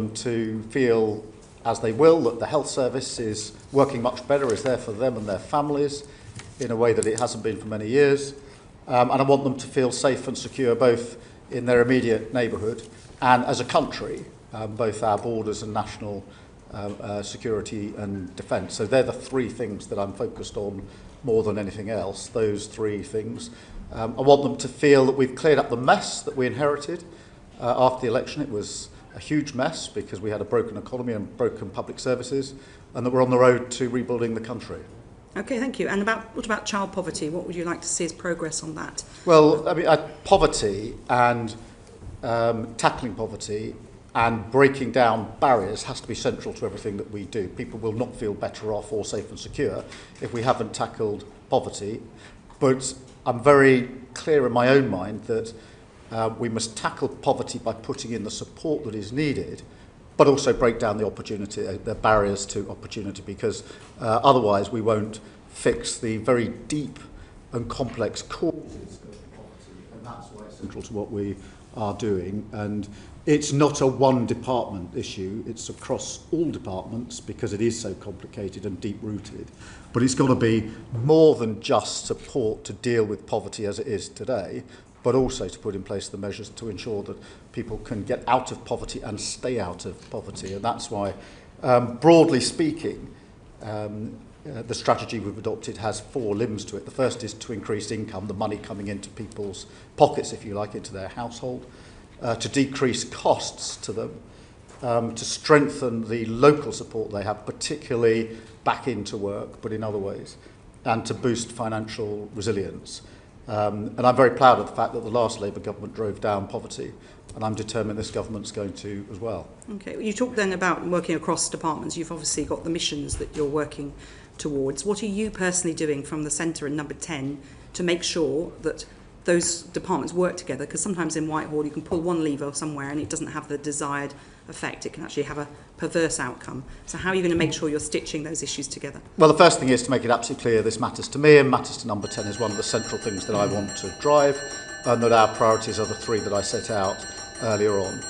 to feel, as they will, that the health service is working much better, is there for them and their families in a way that it hasn't been for many years. And I want them to feel safe and secure both in their immediate neighbourhood and as a country, both our borders and national security and defence. So they're the three things that I'm focused on more than anything else, those three things. I want them to feel that we've cleared up the mess that we inherited after the election. It was a huge mess because we had a broken economy and broken public services, and that we're on the road to rebuilding the country. Okay, thank you. And what about child poverty? What would you like to see as progress on that? Well, I mean, poverty and tackling poverty and breaking down barriers has to be central to everything that we do. People will not feel better off or safe and secure if we haven't tackled poverty. But I'm very clear in my own mind that we must tackle poverty by putting in the support that is needed, but also break down the barriers to opportunity, because otherwise we won't fix the very deep and complex causes of poverty, and that's why it's central to what we are doing. And it's not a one department issue, it's across all departments because it is so complicated and deep-rooted. But it's got to be more than just support to deal with poverty as it is today, but also to put in place the measures to ensure that people can get out of poverty and stay out of poverty. And that's why, broadly speaking, the strategy we've adopted has four limbs to it. The first is to increase income, the money coming into people's pockets, if you like, into their household, to decrease costs to them, to strengthen the local support they have, particularly back into work, but in other ways, and to boost financial resilience. And I'm very proud of the fact that the last Labour government drove down poverty, and I'm determined this government's going to as well. Okay, well, you talked then about working across departments. You've obviously got the missions that you're working towards. What are you personally doing from the centre in number 10 to make sure that those departments work together? Because sometimes in Whitehall you can pull one lever somewhere and it doesn't have the desired effect. It can actually have a perverse outcome. So how are you going to make sure you're stitching those issues together? Well, the first thing is to make it absolutely clear this matters to me, and matters to number 10 is one of the central things that I want to drive, and that our priorities are the three that I set out earlier on.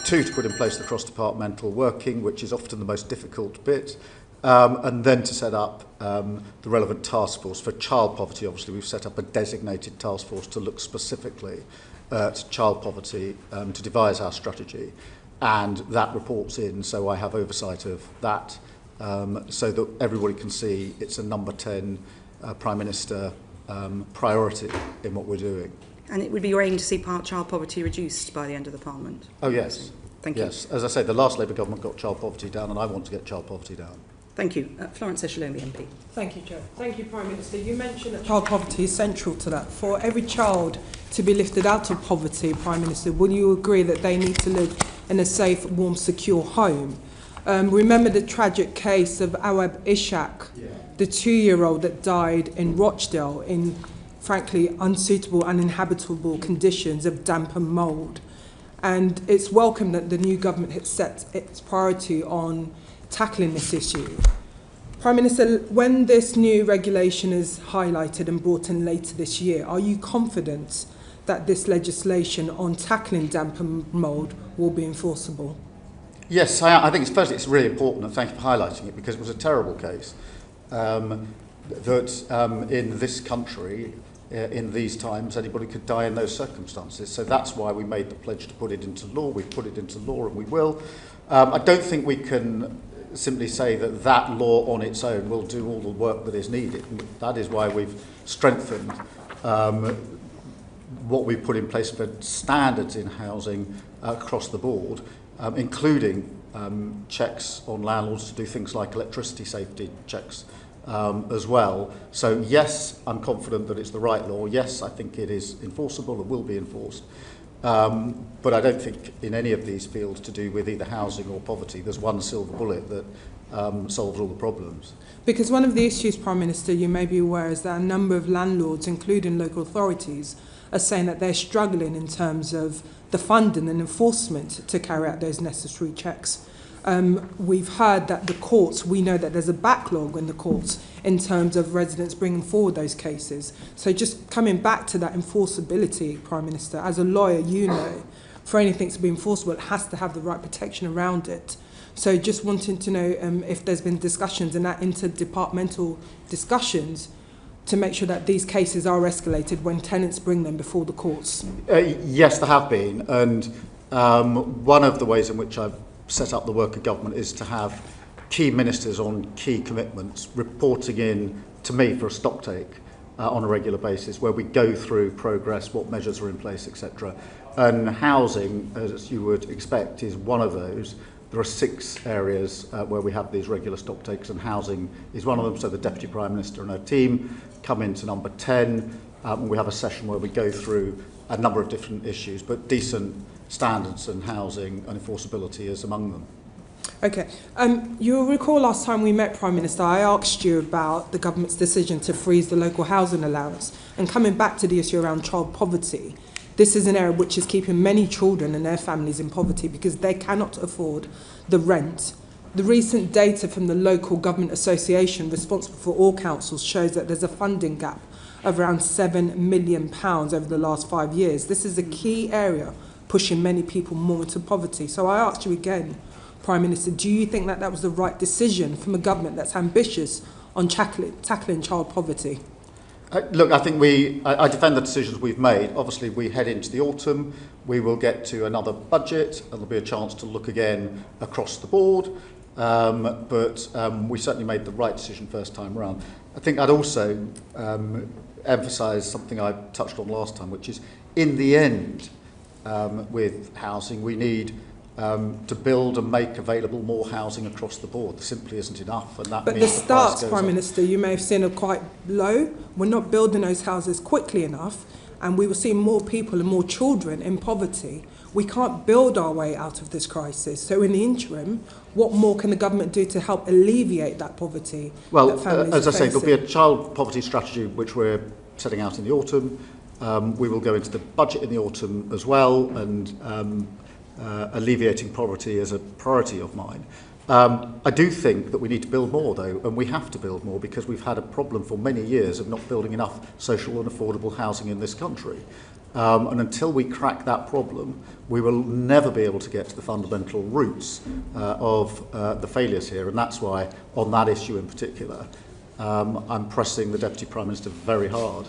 2, to put in place the cross-departmental working, which is often the most difficult bit, and then to set up the relevant task force. For child poverty, obviously, we've set up a designated task force to look specifically at child poverty, to devise our strategy. And that reports in, so I have oversight of that, so that everybody can see it's a number 10 Prime Minister priority in what we're doing. And it would be your aim to see child poverty reduced by the end of the Parliament? Oh, yes. Thank you. Yes. As I say, the last Labour government got child poverty down, and I want to get child poverty down. Thank you. Florence Eshalomi, MP. Thank you, Chair. Thank you, Prime Minister. You mentioned that child poverty is central to that. For every child to be lifted out of poverty, Prime Minister, will you agree that they need to live in a safe, warm, secure home? Remember the tragic case of Awab Ishaq, the 2-year-old that died in Rochdale in, frankly, unsuitable, uninhabitable conditions of damp and mould. And it's welcome that the new government has set its priority on tackling this issue. Prime Minister, when this new regulation is highlighted and brought in later this year, are you confident that this legislation on tackling damp and mould will be enforceable? Yes, I think it's really important, and thank you for highlighting it, because it was a terrible case that in this country, in these times, anybody could die in those circumstances. So that's why we made the pledge to put it into law. We've put it into law, and we will. I don't think we can simply say that that law on its own will do all the work that is needed. That is why we've strengthened what we've put in place for standards in housing across the board, including checks on landlords to do things like electricity safety checks as well. So yes, I'm confident that it's the right law. Yes, I think it is enforceable, it will be enforced. But I don't think in any of these fields to do with either housing or poverty, there's one silver bullet that solves all the problems. Because one of the issues, Prime Minister, you may be aware, is that a number of landlords, including local authorities, are saying that they're struggling in terms of the funding and enforcement to carry out those necessary checks. We've heard that the courts, we know that there's a backlog in the courts in terms of residents bringing forward those cases. So just coming back to that enforceability, Prime Minister, as a lawyer, you know for anything to be enforceable, it has to have the right protection around it. So just wanting to know if there's been discussions and that interdepartmental discussions to make sure that these cases are escalated when tenants bring them before the courts. Yes, there have been, and one of the ways in which I've set up the work of government is to have key ministers on key commitments reporting in to me for a stocktake on a regular basis, where we go through progress, what measures are in place, etc. And housing, as you would expect, is one of those. There are 6 areas where we have these regular stocktakes, and housing is one of them. So the Deputy Prime Minister and her team come into number 10. We have a session where we go through a number of different issues, but decent standards and housing and enforceability is among them. Okay. You'll recall last time we met, Prime Minister, I asked you about the government's decision to freeze the local housing allowance. And coming back to the issue around child poverty, this is an area which is keeping many children and their families in poverty because they cannot afford the rent. The recent data from the local government association responsible for all councils shows that there's a funding gap of around £7 million over the last 5 years. This is a key area pushing many people more into poverty. So I asked you again, Prime Minister, do you think that that was the right decision from a government that's ambitious on tackling child poverty? Look, I think I defend the decisions we've made. Obviously, we head into the autumn. We will get to another budget, and there'll be a chance to look again across the board. But we certainly made the right decision first time round. I think I'd also emphasise something I touched on last time, which is, in the end, with housing, we need to build and make available more housing across the board. There simply isn't enough, and that but means the starts, price goes Prime up. Minister, you may have seen are quite low. We're not building those houses quickly enough, and we will see more people and more children in poverty. We can't build our way out of this crisis. So in the interim, what more can the government do to help alleviate that poverty? Well, that families as I are say, there'll facing? be a child poverty strategy which we're setting out in the autumn. We will go into the budget in the autumn as well, and alleviating poverty is a priority of mine. I do think that we need to build more, though, and we have to build more because we've had a problem for many years of not building enough social and affordable housing in this country. And until we crack that problem, we will never be able to get to the fundamental roots of the failures here. And that's why, on that issue in particular, I'm pressing the Deputy Prime Minister very hard.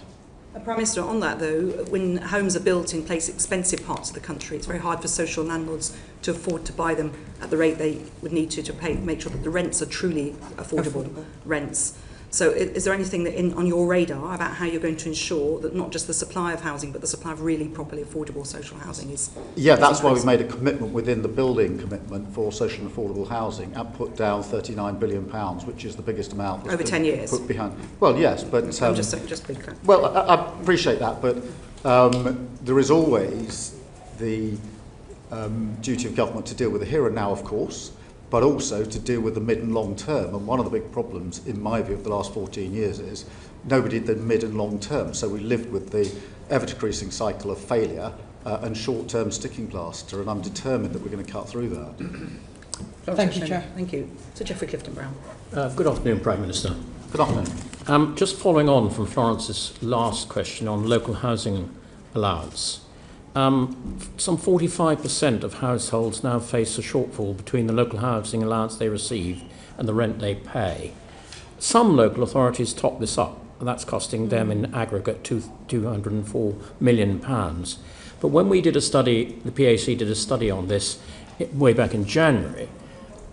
Prime Minister, on that though, when homes are built in expensive parts of the country, it's very hard for social landlords to afford to buy them at the rate they would need to pay, make sure that the rents are truly affordable rents. So is there anything that on your radar about how you're going to ensure that not just the supply of housing, but the supply of really properly affordable social housing is... Yeah, that's why we've made a commitment within the building commitment for social and affordable housing and put down £39 billion, which is the biggest amount that's over 10 years. Put behind. Well, yes, but... I'm just be clear. Well, I appreciate that, but there is always the duty of government to deal with the here and now, of course, but also to deal with the mid and long term. And one of the big problems, in my view, of the last 14 years is nobody did the mid and long term. So we lived with the ever-decreasing cycle of failure and short-term sticking plaster, and I'm determined that we're going to cut through that. Thank you, Chair. Thank you. Sir Geoffrey Clifton-Brown. Good afternoon, Prime Minister. Good afternoon. Just following on from Florence's last question on local housing allowance. Some 45% of households now face a shortfall between the local housing allowance they receive and the rent they pay. Some local authorities top this up, and that's costing them in aggregate £204 million. But when we did a study, the PAC did a study on this way back in January,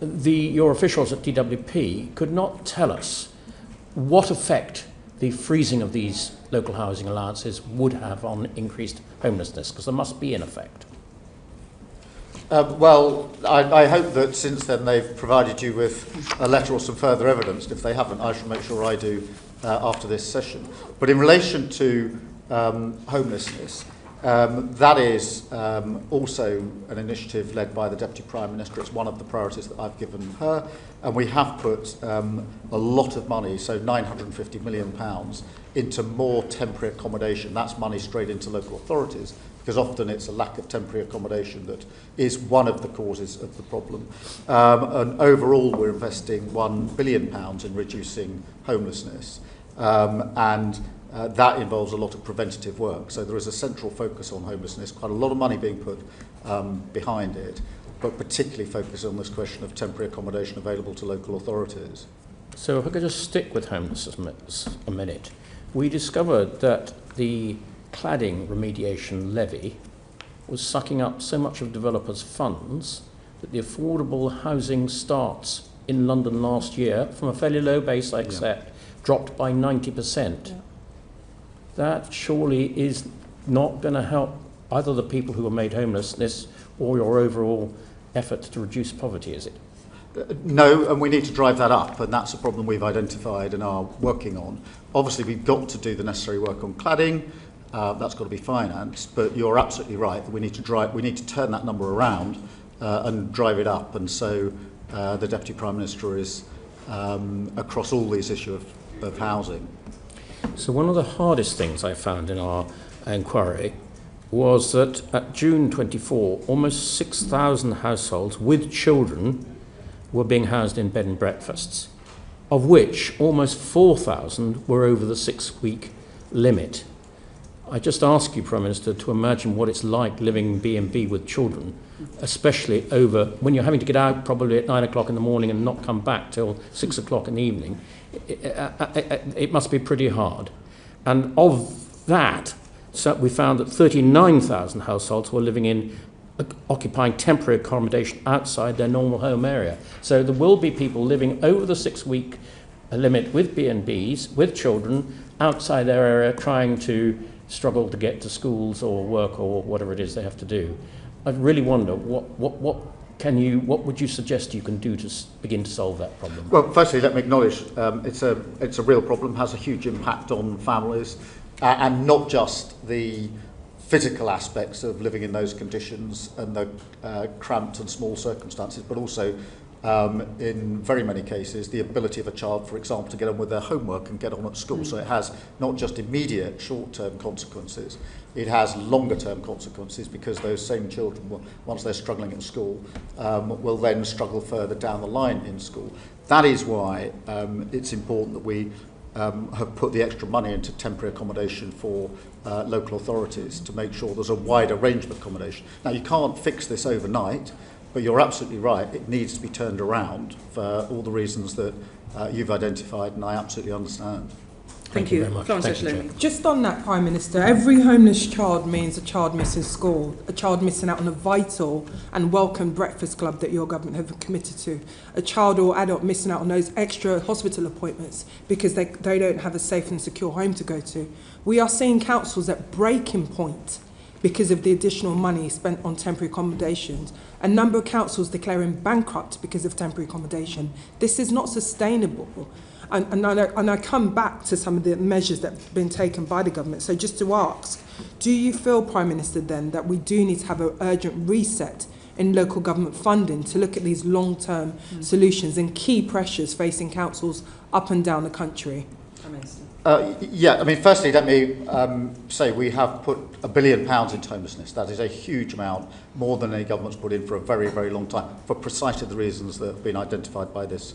your officials at DWP could not tell us what effect the freezing of these local housing allowances would have on increased homelessness, because there must be an effect. Well, I hope that since then they've provided you with a letter or some further evidence. And if they haven't, I shall make sure I do after this session. But in relation to homelessness, that is also an initiative led by the Deputy Prime Minister. It's one of the priorities that I've given her, and we have put a lot of money, so £950 million, into more temporary accommodation. That's money straight into local authorities, because often it's a lack of temporary accommodation that is one of the causes of the problem. And overall, we're investing £1 billion in reducing homelessness. And that involves a lot of preventative work. So there is a central focus on homelessness, quite a lot of money being put behind it, but particularly focused on this question of temporary accommodation available to local authorities. So if I could just stick with homelessness a minute. We discovered that the cladding remediation levy was sucking up so much of developers' funds that the affordable housing starts in London last year, from a fairly low base, I accept, dropped by 90%. Yeah. That surely is not going to help either the people who are made homelessness or your overall effort to reduce poverty, is it? No, and we need to drive that up, and that's a problem we've identified and are working on. Obviously, we've got to do the necessary work on cladding. That's got to be financed, but you're absolutely right that we need to turn that number around and drive it up. And so the Deputy Prime Minister is across all these issues of housing. So one of the hardest things I found in our inquiry was that at June 24, almost 6,000 households with children were being housed in bed and breakfasts, of which almost 4,000 were over the 6-week limit. I just ask you, Prime Minister, to imagine what it's like living in B&B with children, especially over when you're having to get out probably at 9 o'clock in the morning and not come back till 6 o'clock in the evening. It must be pretty hard. And of that, so we found that 39,000 households were living in occupying temporary accommodation outside their normal home area. So there will be people living over the 6-week limit with B&Bs, with children, outside their area, trying to struggle to get to schools or work or whatever it is they have to do. I really wonder what would you suggest you can do to begin to solve that problem? Well, firstly, let me acknowledge it's a real problem, has a huge impact on families, and not just the physical aspects of living in those conditions and the cramped and small circumstances, but also in very many cases the ability of a child, for example, to get on with their homework and get on at school. So it has not just immediate short-term consequences, it has longer-term consequences, because those same children, once they're struggling at school, will then struggle further down the line in school. That is why it's important that we have put the extra money into temporary accommodation for local authorities to make sure there's a wider range of accommodation. Now, you can't fix this overnight, but you're absolutely right, it needs to be turned around for all the reasons that you've identified, and I absolutely understand. Thank you very much. Thank you, just on that, Prime Minister, every homeless child means a child missing school, a child missing out on a vital and welcome breakfast club that your government have committed to, a child or adult missing out on those extra hospital appointments because they don't have a safe and secure home to go to. We are seeing councils at breaking point because of the additional money spent on temporary accommodations. A number of councils declaring bankrupt because of temporary accommodation. This is not sustainable. And I come back to some of the measures that have been taken by the government. So just to ask, do you feel, Prime Minister, then, that we do need to have an urgent reset in local government funding to look at these long-term solutions and key pressures facing councils up and down the country? Yeah, I mean, firstly, let me say we have put £1 billion into homelessness. That is a huge amount, more than any government's put in for a very, very long time, for precisely the reasons that have been identified by this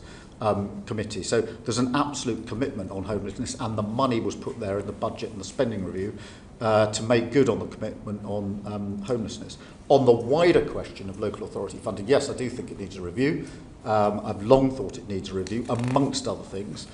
committee. So there's an absolute commitment on homelessness, and the money was put there in the budget and the spending review to make good on the commitment on homelessness. On the wider question of local authority funding, yes, I do think it needs a review. I've long thought it needs a review, amongst other things.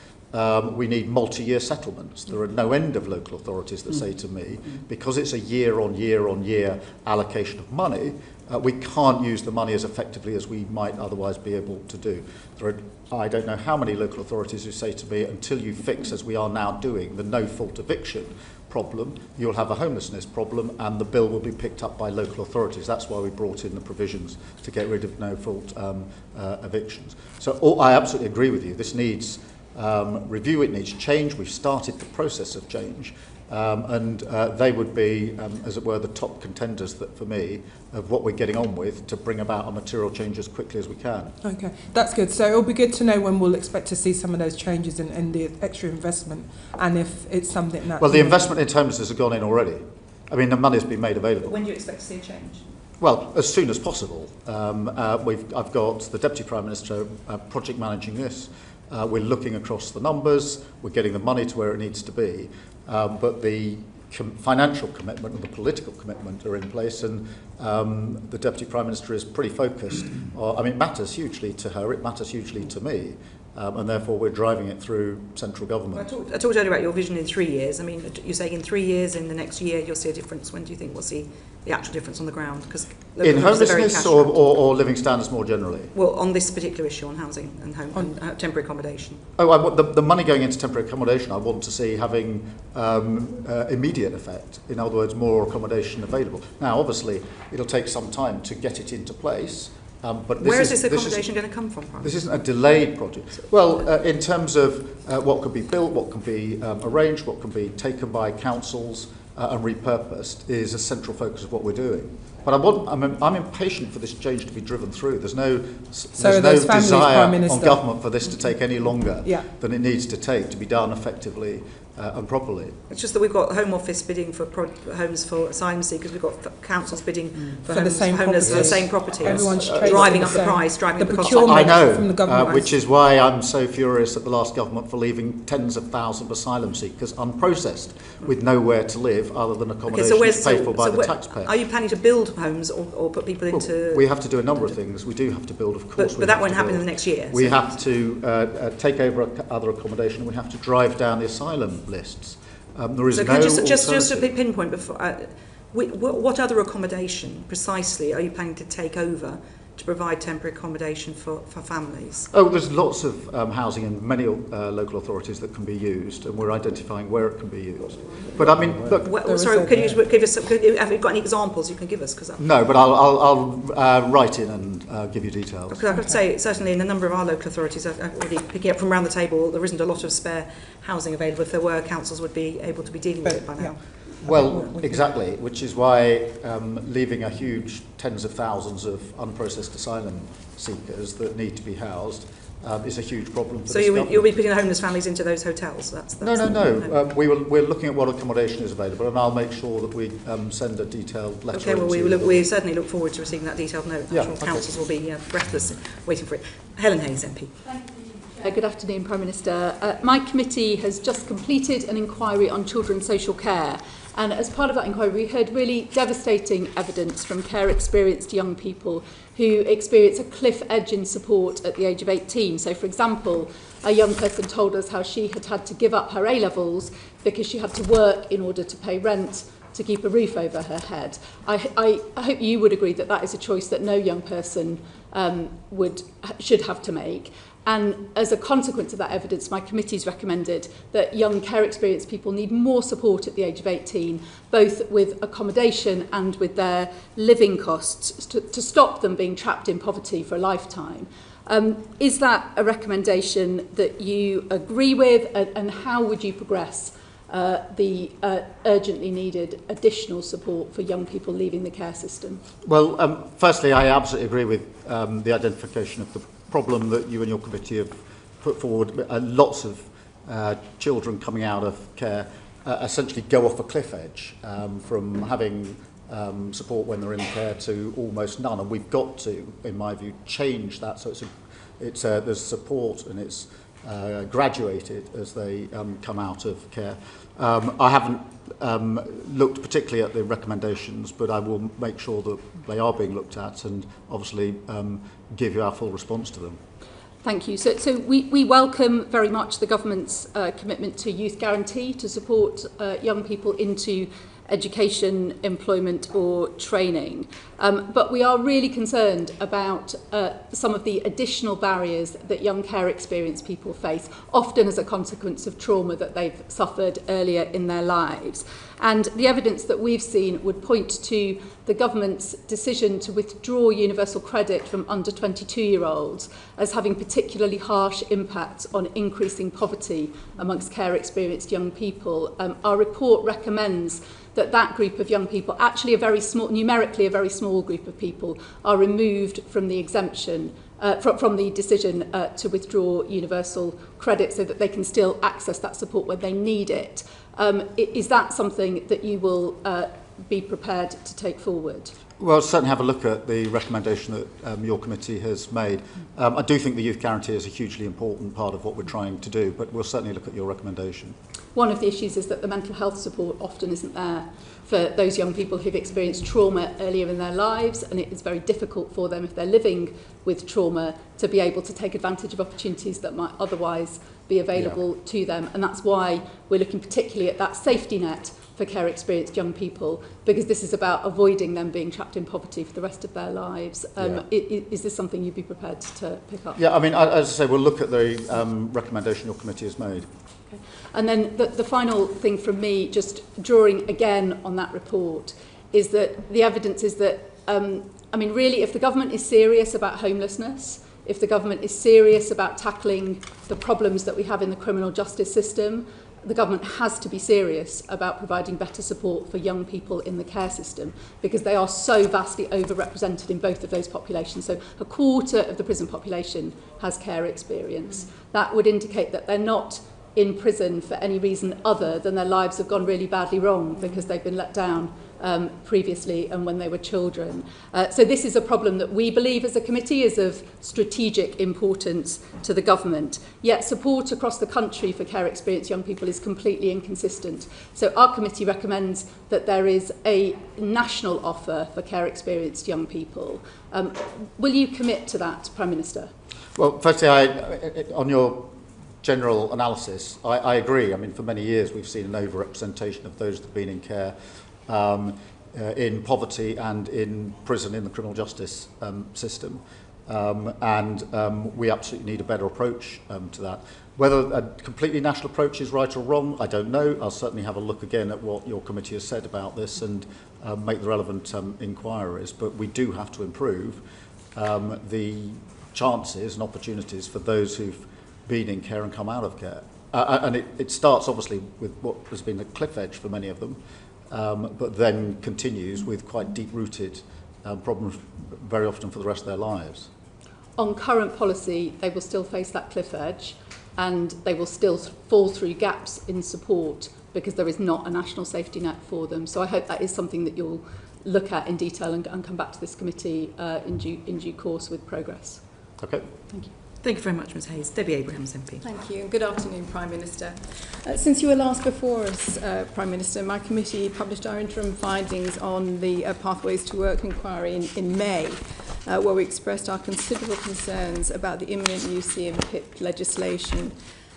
We need multi-year settlements. There are no end of local authorities that say to me, because it's a year-on-year allocation of money, we can't use the money as effectively as we might otherwise be able to do. There are, I don't know how many local authorities who say to me, until you fix, as we are now doing, the no-fault eviction problem, you'll have a homelessness problem, and the bill will be picked up by local authorities. That's why we brought in the provisions to get rid of no-fault evictions. So I absolutely agree with you. This needs review, it needs change. We've started the process of change, and they would be, as it were, the top contenders for me of what we're getting on with to bring about a material change as quickly as we can. Okay, that's good. So it'll be good to know when we'll expect to see some of those changes and the extra investment, and if it's something that... Well, the investment in homelessness has gone in already. I mean, the money's been made available. When do you expect to see a change? Well, as soon as possible. I've got the Deputy Prime Minister project managing this. We're looking across the numbers, we're getting the money to where it needs to be, but the financial commitment and the political commitment are in place, and the Deputy Prime Minister is pretty focused. It matters hugely to her, it matters hugely to me, and therefore we're driving it through central government. I talked earlier about your vision in 3 years. I mean, you're saying in 3 years, in the next year, you'll see a difference. When do you think we'll see the actual difference on the ground? Because in homelessness or living standards more generally? Well, on this particular issue, on housing and and temporary accommodation. Oh, I want the money going into temporary accommodation, I want to see having immediate effect. In other words, more accommodation available. Now, obviously, it'll take some time to get it into place. But where is this accommodation going to come from? This isn't a delayed project. Well, in terms of what could be built, what can be arranged, what can be taken by councils and repurposed is a central focus of what we're doing. But I'm impatient for this change to be driven through. There's no desire on government for this to take any longer than it needs to take to be done effectively and properly. It's just that we've got Home Office bidding for homes for asylum seekers, we've got councils bidding for homes for homeless for the same property. Everyone's driving up the price, driving up the cost. I know, from the government. Which is why I'm so furious at the last government for leaving tens of thousands of asylum seekers unprocessed with nowhere to live other than accommodation paid for by the taxpayer. Are you planning to build homes or put people into... We have to do a number of things. We do have to build, of course. But that won't happen in the next year. We have to take over other accommodation. We have to drive down the asylum lists. There is so no just a pinpoint before. What other accommodation precisely are you planning to take over to provide temporary accommodation for families? Oh, there's lots of housing in many local authorities that can be used, and we're identifying where it can be used. But I mean, look. Can you give us? Have you got any examples you can give us? No, but I'll write in and give you details. Because I could say certainly in a number of our local authorities, I'm already picking up from around the table, there isn't a lot of spare housing available. If there were, councils would be able to be dealing with it by now. Yeah. Well, exactly, which is why leaving a huge tens of thousands of unprocessed asylum seekers that need to be housed is a huge problem for so you'll be putting homeless families into those hotels? No. We're looking at what accommodation is available, and I'll make sure that we send a detailed letter. Okay, well, we certainly look forward to receiving that detailed note. I'm sure councils will be breathless waiting for it. Helen Hayes, MP. Thank you. Good afternoon, Prime Minister. My committee has just completed an inquiry on children's social care. And as part of that inquiry, we heard really devastating evidence from care-experienced young people who experience a cliff edge in support at the age of 18. So, for example, a young person told us how she had to give up her A-levels because she had to work in order to pay rent to keep a roof over her head. I hope you would agree that that is a choice that no young person should have to make. And as a consequence of that evidence, my committee's recommended that young care-experienced people need more support at the age of 18, both with accommodation and with their living costs, to stop them being trapped in poverty for a lifetime. Is that a recommendation that you agree with, and how would you progress the urgently needed additional support for young people leaving the care system? Well, firstly, I absolutely agree with the identification of the problem that you and your committee have put forward. Lots of children coming out of care essentially go off a cliff edge from having support when they're in care to almost none, and we've got to, in my view, change that so there's support and it's graduated as they come out of care. I haven't looked particularly at the recommendations, but I will make sure that they are being looked at and obviously give you our full response to them. Thank you. So we welcome very much the government's commitment to youth guarantee to support young people into education, employment or training. But we are really concerned about some of the additional barriers that young care experienced people face, often as a consequence of trauma that they've suffered earlier in their lives. And the evidence that we've seen would point to the government's decision to withdraw universal credit from under 22-year-olds as having particularly harsh impacts on increasing poverty amongst care experienced young people. Our report recommends that group of young people, actually numerically a very small group of people, are removed from the exemption, from the decision to withdraw universal credit so that they can still access that support when they need it. Is that something that you will be prepared to take forward? Well, certainly have a look at the recommendation that your committee has made. I do think the youth guarantee is a hugely important part of what we're trying to do, but we'll certainly look at your recommendation. One of the issues is that the mental health support often isn't there for those young people who've experienced trauma earlier in their lives, and it is very difficult for them, if they're living with trauma, to be able to take advantage of opportunities that might otherwise be available to them. And that's why we're looking particularly at that safety net for care experienced young people, because this is about avoiding them being trapped in poverty for the rest of their lives. Is this something you'd be prepared to pick up? Yeah, I mean, as I say, we'll look at the recommendation your committee has made. Okay. And then the final thing from me, just drawing again on that report, is that the evidence is that, I mean, really, if the government is serious about homelessness, if the government is serious about tackling the problems that we have in the criminal justice system, the government has to be serious about providing better support for young people in the care system, because they are so vastly overrepresented in both of those populations. So a quarter of the prison population has care experience. That would indicate that they're not in prison for any reason other than their lives have gone really badly wrong because they've been let down previously and when they were children. So this is a problem that we believe as a committee is of strategic importance to the government. Yet support across the country for care experienced young people is completely inconsistent. So our committee recommends that there is a national offer for care experienced young people. Will you commit to that, Prime Minister? Well, firstly, on your general analysis, I agree. I mean, for many years we've seen an overrepresentation of those that have been in care in poverty and in prison in the criminal justice system. We absolutely need a better approach to that. Whether a completely national approach is right or wrong, I don't know. I'll certainly have a look again at what your committee has said about this and make the relevant inquiries. But we do have to improve the chances and opportunities for those who've been in care and come out of care. And it starts obviously with what has been a cliff edge for many of them, but then continues with quite deep-rooted problems very often for the rest of their lives. On current policy, they will still face that cliff edge and they will still fall through gaps in support because there is not a national safety net for them. So I hope that is something that you'll look at in detail and come back to this committee in due course with progress. Okay. Thank you. Thank you very much, Ms Hayes. Debbie Abrahams, MP. Thank you. Good afternoon, Prime Minister. Since you were last before us, Prime Minister, my committee published our interim findings on the Pathways to Work inquiry in May, where we expressed our considerable concerns about the imminent UC and PIP legislation,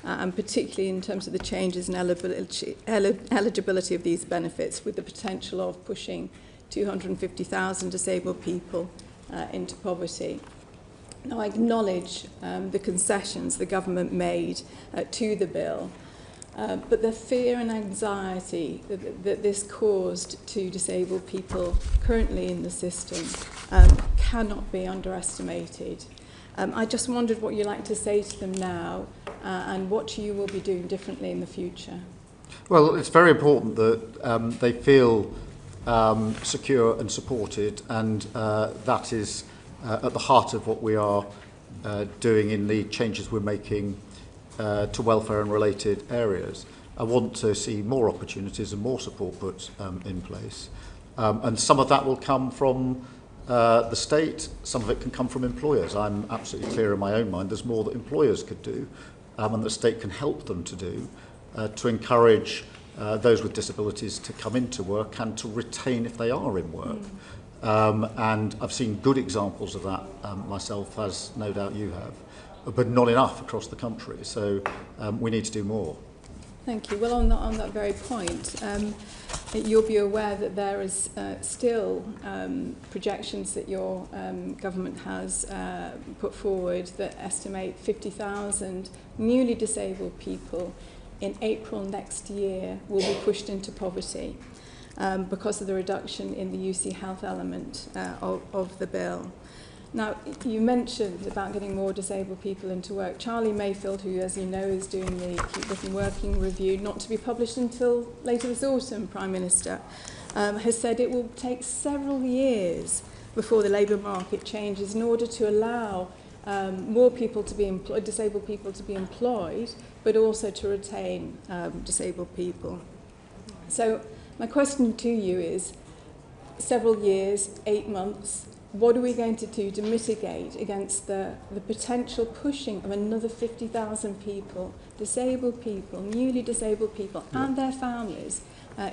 and particularly in terms of the changes in eligibility of these benefits, with the potential of pushing 250,000 disabled people into poverty. Now, I acknowledge the concessions the government made to the bill, but the fear and anxiety that this caused to disabled people currently in the system cannot be underestimated. I just wondered what you'd like to say to them now and what you will be doing differently in the future. Well, it's very important that they feel secure and supported, and that is at the heart of what we are doing in the changes we're making to welfare and related areas. I want to see more opportunities and more support put in place. And some of that will come from the state, some of it can come from employers. I'm absolutely clear in my own mind there's more that employers could do and the state can help them to do to encourage those with disabilities to come into work and to retain if they are in work. And I've seen good examples of that myself, as no doubt you have, but not enough across the country. So we need to do more. Thank you. Well, on that very point, you'll be aware that there is still projections that your government has put forward that estimate 50,000 newly disabled people in April next year will be pushed into poverty. Because of the reduction in the UC health element of the bill. Now, you mentioned about getting more disabled people into work. Charlie Mayfield, who, as you know, is doing the Keep Looking Working review, not to be published until later this autumn, Prime Minister, has said it will take several years before the labour market changes in order to allow more people to be employed, disabled people to be employed, but also to retain disabled people. So, my question to you is, several years, 8 months. What are we going to do to mitigate against the potential pushing of another 50,000 people, disabled people, newly disabled people, and their families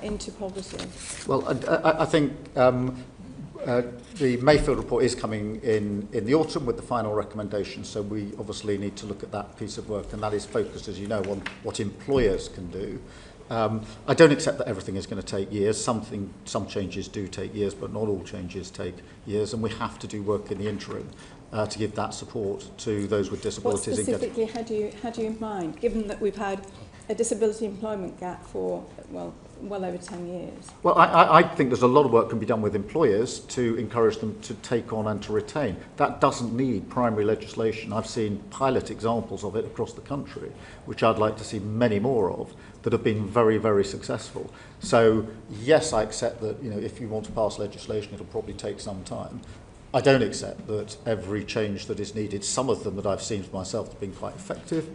into poverty? Well, I think the Mayfield report is coming in the autumn with the final recommendations, so we obviously need to look at that piece of work, and that is focused, as you know, on what employers can do. I don't accept that everything is going to take years. Some changes do take years, but not all changes take years, and we have to do work in the interim to give that support to those with disabilities. What specifically had you in mind, given that we've had a disability employment gap for, well over 10 years? Well, I think there's a lot of work can be done with employers to encourage them to take on and to retain. That doesn't need primary legislation. I've seen pilot examples of it across the country, which I'd like to see many more of, that have been very, very successful. So, yes, I accept that, if you want to pass legislation, it'll probably take some time. I don't accept that every change that is needed, some of them that I've seen for myself have been quite effective,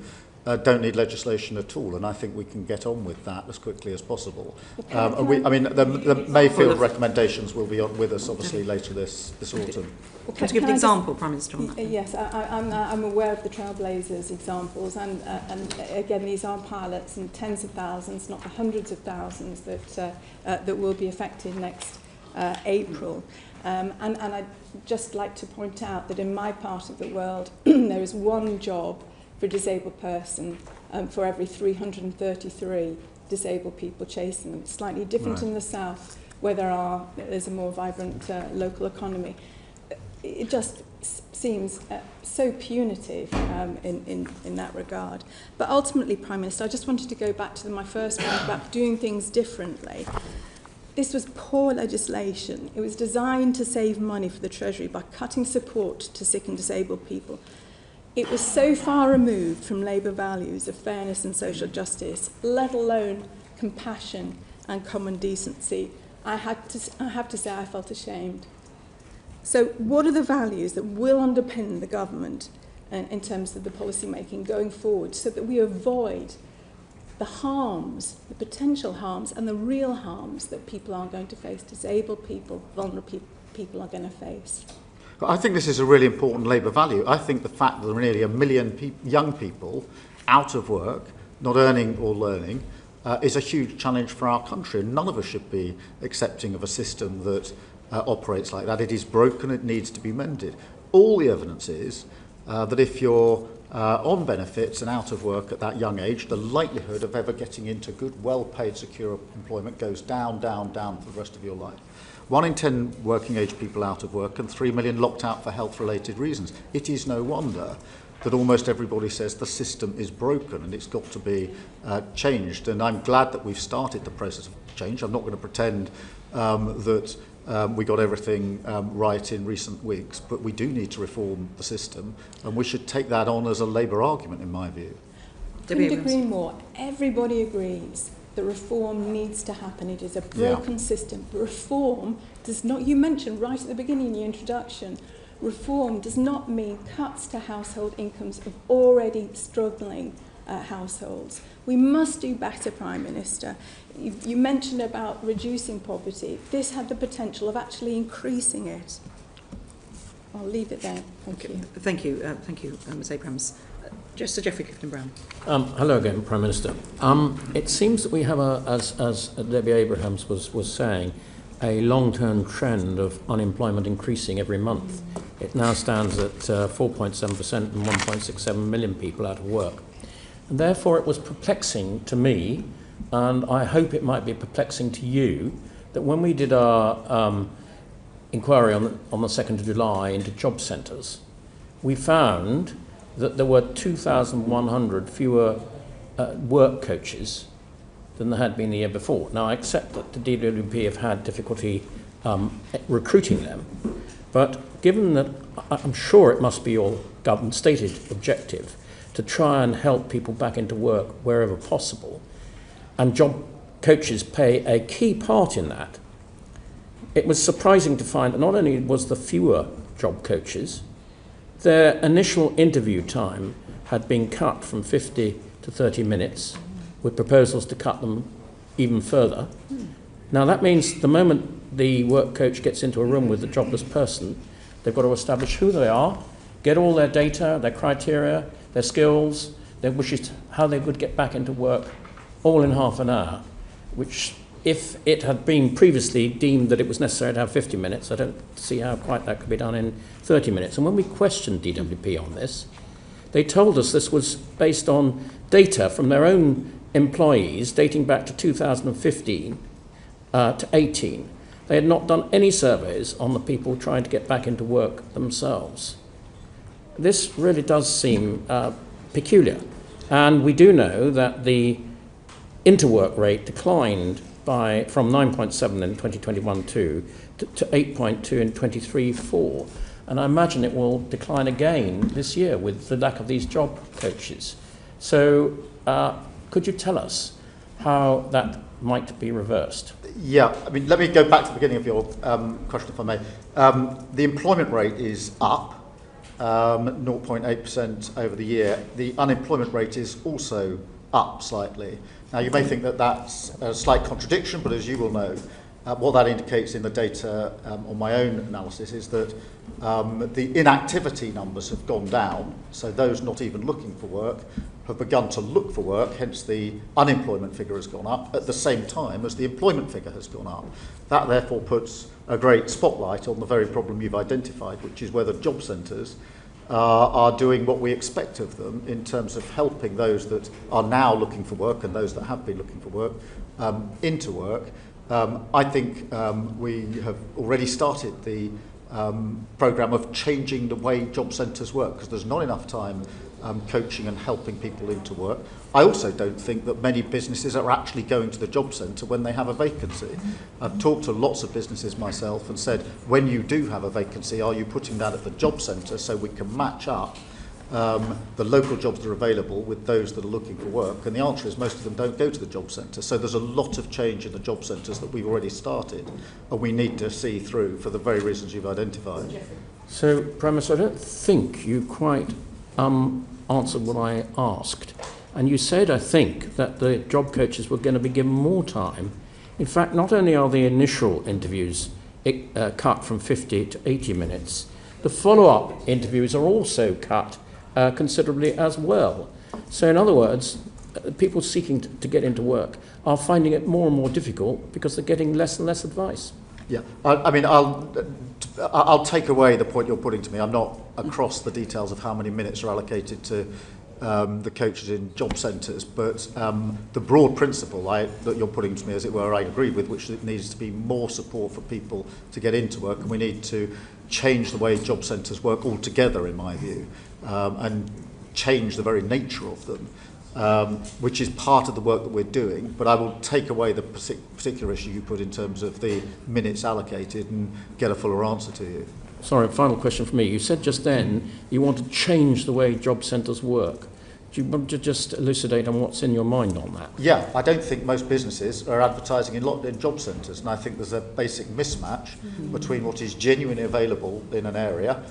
don't need legislation at all, and I think we can get on with that as quickly as possible. The Mayfield recommendations will be on with us, obviously, later this autumn. Can you give an example, Prime Minister? Yes, I'm aware of the Trailblazers examples, and again, these are pilots and tens of thousands, not the hundreds of thousands that will be affected next April. And I'd just like to point out that in my part of the world, there is one job for a disabled person for every 333 disabled people chasing them. It's slightly different in the south, where there's a more vibrant local economy. It just seems so punitive in that regard. But ultimately, Prime Minister, I just wanted to go back to my first point about doing things differently. This was poor legislation. It was designed to save money for the Treasury by cutting support to sick and disabled people. It was so far removed from Labour values of fairness and social justice, let alone compassion and common decency. I have to say I felt ashamed. So what are the values that will underpin the government in terms of the policy making going forward, so that we avoid the harms, the potential harms and the real harms that people are going to face, disabled people, vulnerable people are going to face? I think this is a really important Labour value. I think the fact that there are nearly 1 million young people out of work, not earning or learning, is a huge challenge for our country. And none of us should be accepting of a system that operates like that. It is broken, it needs to be mended. All the evidence is that if you're on benefits and out of work at that young age, the likelihood of ever getting into good, well-paid, secure employment goes down, down, down for the rest of your life. 1 in 10 working age people out of work and 3 million locked out for health-related reasons. It is no wonder that almost everybody says the system is broken and it's got to be changed. And I'm glad that we've started the process of change. I'm not going to pretend that we got everything right in recent weeks, but we do need to reform the system, and we should take that on as a Labour argument, in my view. Couldn't agree more. Everybody agrees that reform needs to happen. It is a broken system. Reform does not, you mentioned right at the beginning in your introduction, reform does not mean cuts to household incomes of already struggling households. We must do better, Prime Minister. You mentioned about reducing poverty. This had the potential of actually increasing it. I'll leave it there. Thank you. Thank you, Ms Abrams. Sir Geoffrey Clifton-Brown. Hello again, Prime Minister. It seems that we have, as Debbie Abrahams was saying, a long-term trend of unemployment increasing every month. It now stands at 4.7% and 1.67 million people out of work. And therefore it was perplexing to me, and I hope it might be perplexing to you, that when we did our inquiry on the 2nd of July into job centres, we found that there were 2,100 fewer work coaches than there had been the year before. Now, I accept that the DWP have had difficulty recruiting them, but given that I'm sure it must be your government stated objective to try and help people back into work wherever possible, and job coaches play a key part in that, it was surprising to find that not only was there fewer job coaches, their initial interview time had been cut from 50 to 30 minutes, with proposals to cut them even further. Now that means the moment the work coach gets into a room with the jobless person, they've got to establish who they are, get all their data, their criteria, their skills, their wishes, how they would get back into work, all in half an hour, which, if it had been previously deemed that it was necessary to have 50 minutes, I don't see how quite that could be done in 30 minutes. And when we questioned DWP on this, they told us this was based on data from their own employees dating back to 2015 to 18. They had not done any surveys on the people trying to get back into work themselves. This really does seem peculiar. And we do know that the interwork rate declined from 9.7 in 2021-2 to 8.2 in 23-4. And I imagine it will decline again this year with the lack of these job coaches. So could you tell us how that might be reversed? Yeah, I mean, let me go back to the beginning of your question, if I may. The employment rate is up 0.8% over the year. The unemployment rate is also up slightly. Now, you may think that that's a slight contradiction, but as you will know, what that indicates in the data on my own analysis is that the inactivity numbers have gone down, so those not even looking for work have begun to look for work, hence the unemployment figure has gone up at the same time as the employment figure has gone up. That therefore puts a great spotlight on the very problem you've identified, which is whether job centres are doing what we expect of them in terms of helping those that are now looking for work and those that have been looking for work into work. I think we have already started the programme of changing the way job centres work, because there's not enough time coaching and helping people into work. I also don't think that many businesses are actually going to the job centre when they have a vacancy. I've talked to lots of businesses myself and said, when you do have a vacancy, are you putting that at the job centre so we can match up the local jobs that are available with those that are looking for work? And the answer is most of them don't go to the job centre. So there's a lot of change in the job centres that we've already started and we need to see through for the very reasons you've identified. So, Prime Minister, I don't think you quite answered what I asked. And you said, I think, that the job coaches were going to be given more time. In fact, not only are the initial interviews cut from 50 to 80 minutes, the follow-up interviews are also cut considerably as well. So in other words, people seeking to get into work are finding it more and more difficult because they're getting less and less advice. Yeah, I mean, I'll take away the point you're putting to me. I'm not across the details of how many minutes are allocated to the coaches in job centres, but the broad principle that you're putting to me, as it were, I agree with, which needs to be more support for people to get into work, and we need to change the way job centres work altogether, in my view, and change the very nature of them, which is part of the work that we're doing. But I will take away the particular issue you put in terms of the minutes allocated and get a fuller answer to you. Sorry, final question for me. You said just then you want to change the way job centres work. Do you want to just elucidate on what's in your mind on that? Yeah, I don't think most businesses are advertising in job centres, and I think there's a basic mismatch between what is genuinely available in an area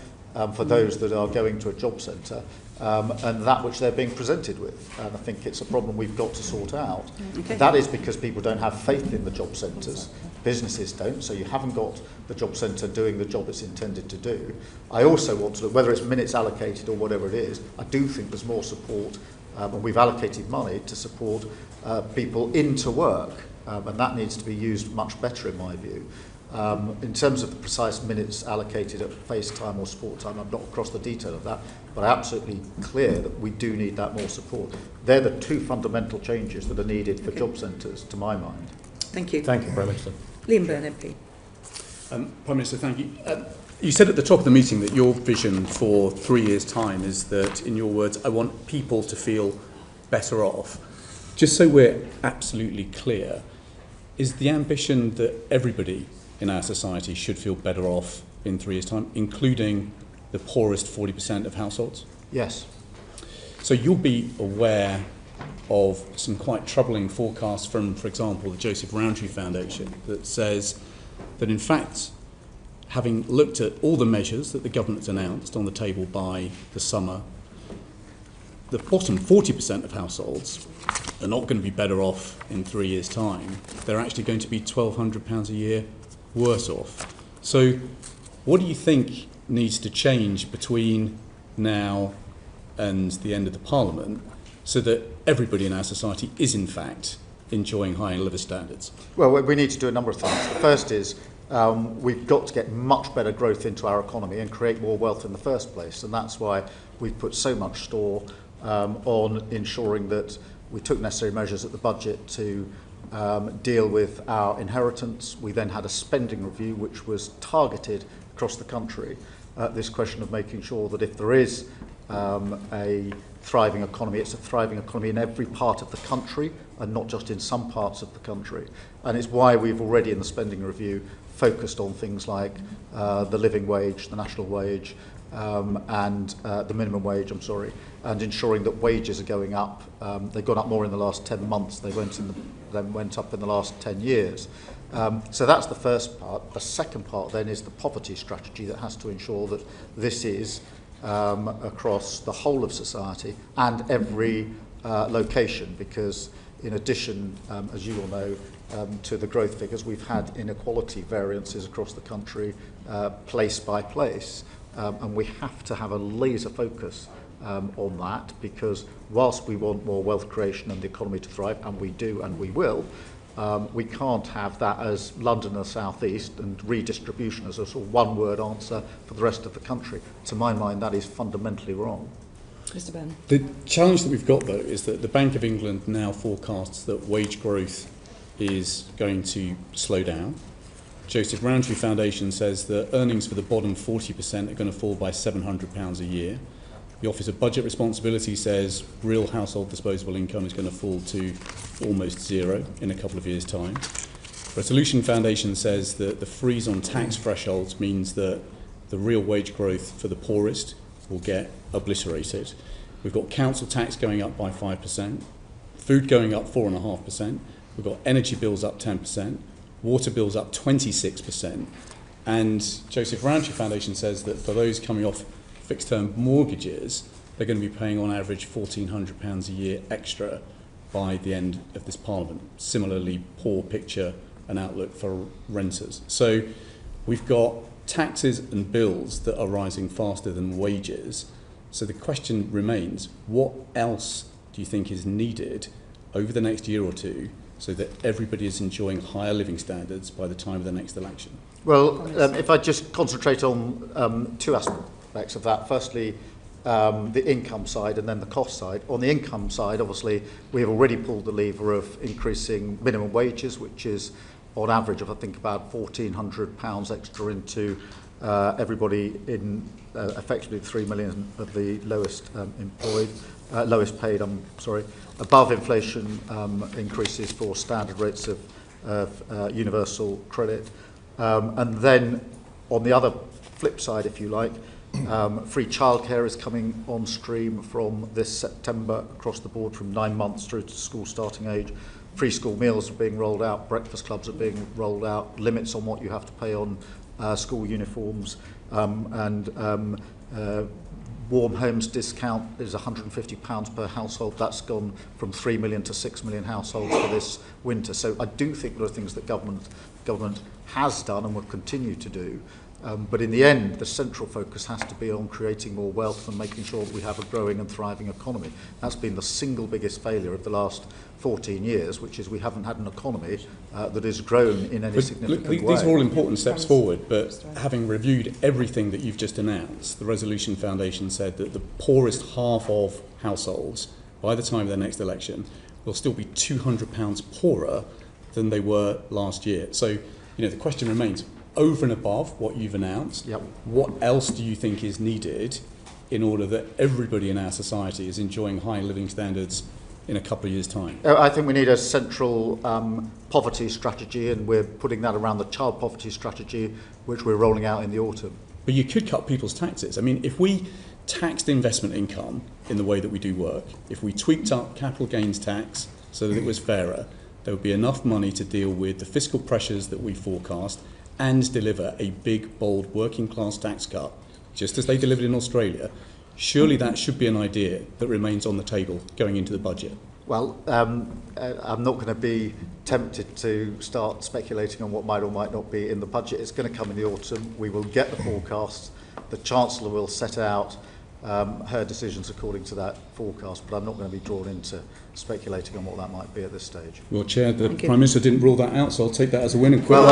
for those that are going to a job centre and that which they're being presented with. And I think it's a problem we've got to sort out. Okay. That is because people don't have faith in the job centres. Businesses don't, so you haven't got the job centre doing the job it's intended to do. I also want to look, whether it's minutes allocated or whatever it is, I do think there's more support, and we've allocated money to support people into work, and that needs to be used much better in my view. In terms of the precise minutes allocated at face time or sport time, I'm not across the detail of that, but I'm absolutely clear that we do need that more support. They're the two fundamental changes that are needed for job centres, to my mind. Thank you. Thank you, Prime Minister. Liam Byrne, MP. Prime Minister, thank you. You said at the top of the meeting that your vision for 3 years' time is that, in your words, I want people to feel better off. Just so we're absolutely clear, is the ambition that everybody in our society should feel better off in 3 years' time, including the poorest 40% of households? Yes. So you'll be aware of some quite troubling forecasts from, for example, the Joseph Rowntree Foundation that says that, in fact, having looked at all the measures that the government's announced on the table by the summer, the bottom 40% of households are not going to be better off in 3 years' time. They're actually going to be £1,200 a year worse off. So what do you think needs to change between now and the end of the Parliament so that everybody in our society is in fact enjoying higher living standards? Well, we need to do a number of things. The first is we've got to get much better growth into our economy and create more wealth in the first place. And that's why we've put so much store on ensuring that we took necessary measures at the budget to deal with our inheritance. We then had a spending review which was targeted across the country. This question of making sure that if there is a thriving economy, it's a thriving economy in every part of the country and not just in some parts of the country. And it's why we've already in the spending review focused on things like the living wage, the national wage, and the minimum wage, and ensuring that wages are going up. They've gone up more in the last 10 months. They went up in the last 10 years. So that's the first part. The second part then is the poverty strategy that has to ensure that this is across the whole of society and every location, because in addition, as you all know, to the growth figures, we've had inequality variances across the country, place by place, and we have to have a laser focus on that, because whilst we want more wealth creation and the economy to thrive, and we do and we will, we can't have that as London and the South East and redistribution as a sort of one-word answer for the rest of the country. To my mind, that is fundamentally wrong. Mr. Benn. The challenge that we've got, though, is that the Bank of England now forecasts that wage growth is going to slow down. Joseph Rowntree Foundation says that earnings for the bottom 40% are going to fall by £700 a year. The Office of Budget Responsibility says real household disposable income is going to fall to almost zero in a couple of years' time. Resolution Foundation says that the freeze on tax thresholds means that the real wage growth for the poorest will get obliterated. We've got council tax going up by 5%, food going up 4.5%, we've got energy bills up 10%, water bills up 26%, and Joseph Rowntree Foundation says that for those coming off fixed-term mortgages, they're going to be paying on average £1,400 a year extra by the end of this Parliament. Similarly, poor picture and outlook for renters. So we've got taxes and bills that are rising faster than wages. So the question remains, what else do you think is needed over the next year or two so that everybody is enjoying higher living standards by the time of the next election? Well, if I just concentrate on two aspects of that. Firstly, the income side and then the cost side. On the income side, obviously, we have already pulled the lever of increasing minimum wages, which is on average of, I think, about £1,400 extra into everybody in effectively 3 million of the lowest lowest paid, above inflation increases for standard rates of universal credit. And then on the other flip side, if you like, free childcare is coming on stream from this September across the board from 9 months through to school starting age. Free school meals are being rolled out, breakfast clubs are being rolled out, limits on what you have to pay on school uniforms, and warm homes discount is £150 per household. That's gone from 3 million to 6 million households for this winter. So I do think there are things that government has done and will continue to do. But in the end, the central focus has to be on creating more wealth and making sure that we have a growing and thriving economy. That's been the single biggest failure of the last 14 years, which is we haven't had an economy that has grown in any significant way. These are all important steps forward, but having reviewed everything that you've just announced, the Resolution Foundation said that the poorest half of households, by the time of their next election, will still be £200 poorer than they were last year. So, the question remains, over and above what you've announced, what else do you think is needed in order that everybody in our society is enjoying high living standards in a couple of years' time? I think we need a central poverty strategy, and we're putting that around the child poverty strategy, which we're rolling out in the autumn. But you could cut people's taxes. I mean, if we taxed investment income in the way that we do work, if we tweaked up capital gains tax so that it was fairer, there would be enough money to deal with the fiscal pressures that we forecast and deliver a big, bold, working-class tax cut, just as they delivered in Australia. Surely that should be an idea that remains on the table going into the budget. Well, I'm not going to be tempted to start speculating on what might or might not be in the budget. It's going to come in the autumn. We will get the forecasts. The Chancellor will set out her decisions according to that forecast, but I'm not going to be drawn into speculating on what that might be at this stage. Well, Chair, the Prime Minister didn't rule that out, so I'll take that as a win. And well,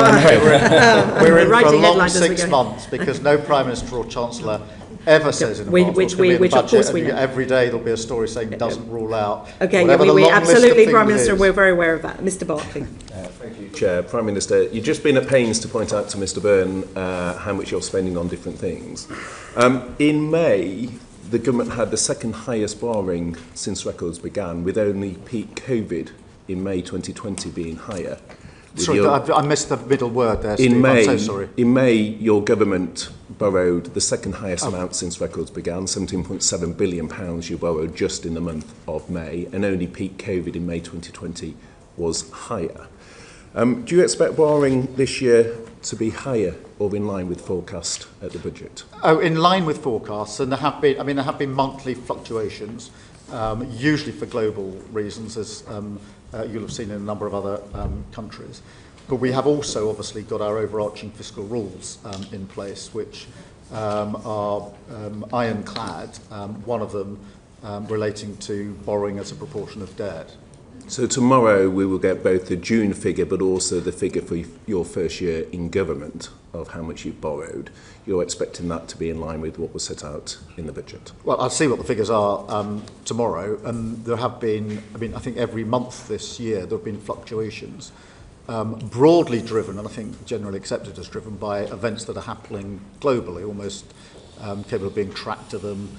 we're in for a long 6 months because no Prime Minister or Chancellor ever says in advance what's going to be in the budget, and every day there'll be a story saying doesn't rule out. Okay, we absolutely, Prime Minister, we're very aware of that. Mr Barclay. Thank you, Chair. Prime Minister, you've just been at pains to point out to Mr Byrne how much you're spending on different things. In May, the government had the second highest borrowing since records began, with only peak COVID in May 2020 being higher. Sorry, I missed the middle word there, Steve. I'm so sorry. In May, your government borrowed the second highest amount since records began, £17.7 billion you borrowed just in the month of May, and only peak COVID in May 2020 was higher. Do you expect borrowing this year to be higher or in line with forecast at the budget? Oh, in line with forecasts, and there have been monthly fluctuations, usually for global reasons, as you'll have seen in a number of other countries. But we have also obviously got our overarching fiscal rules in place, which are ironclad, one of them relating to borrowing as a proportion of debt. So tomorrow we will get both the June figure but also the figure for your first year in government of how much you've borrowed. You're expecting that to be in line with what was set out in the budget? Well, I'll see what the figures are tomorrow, and there have been, I think every month this year there have been fluctuations, broadly driven, and I think generally accepted as driven by events that are happening globally, almost capable of being tracked to them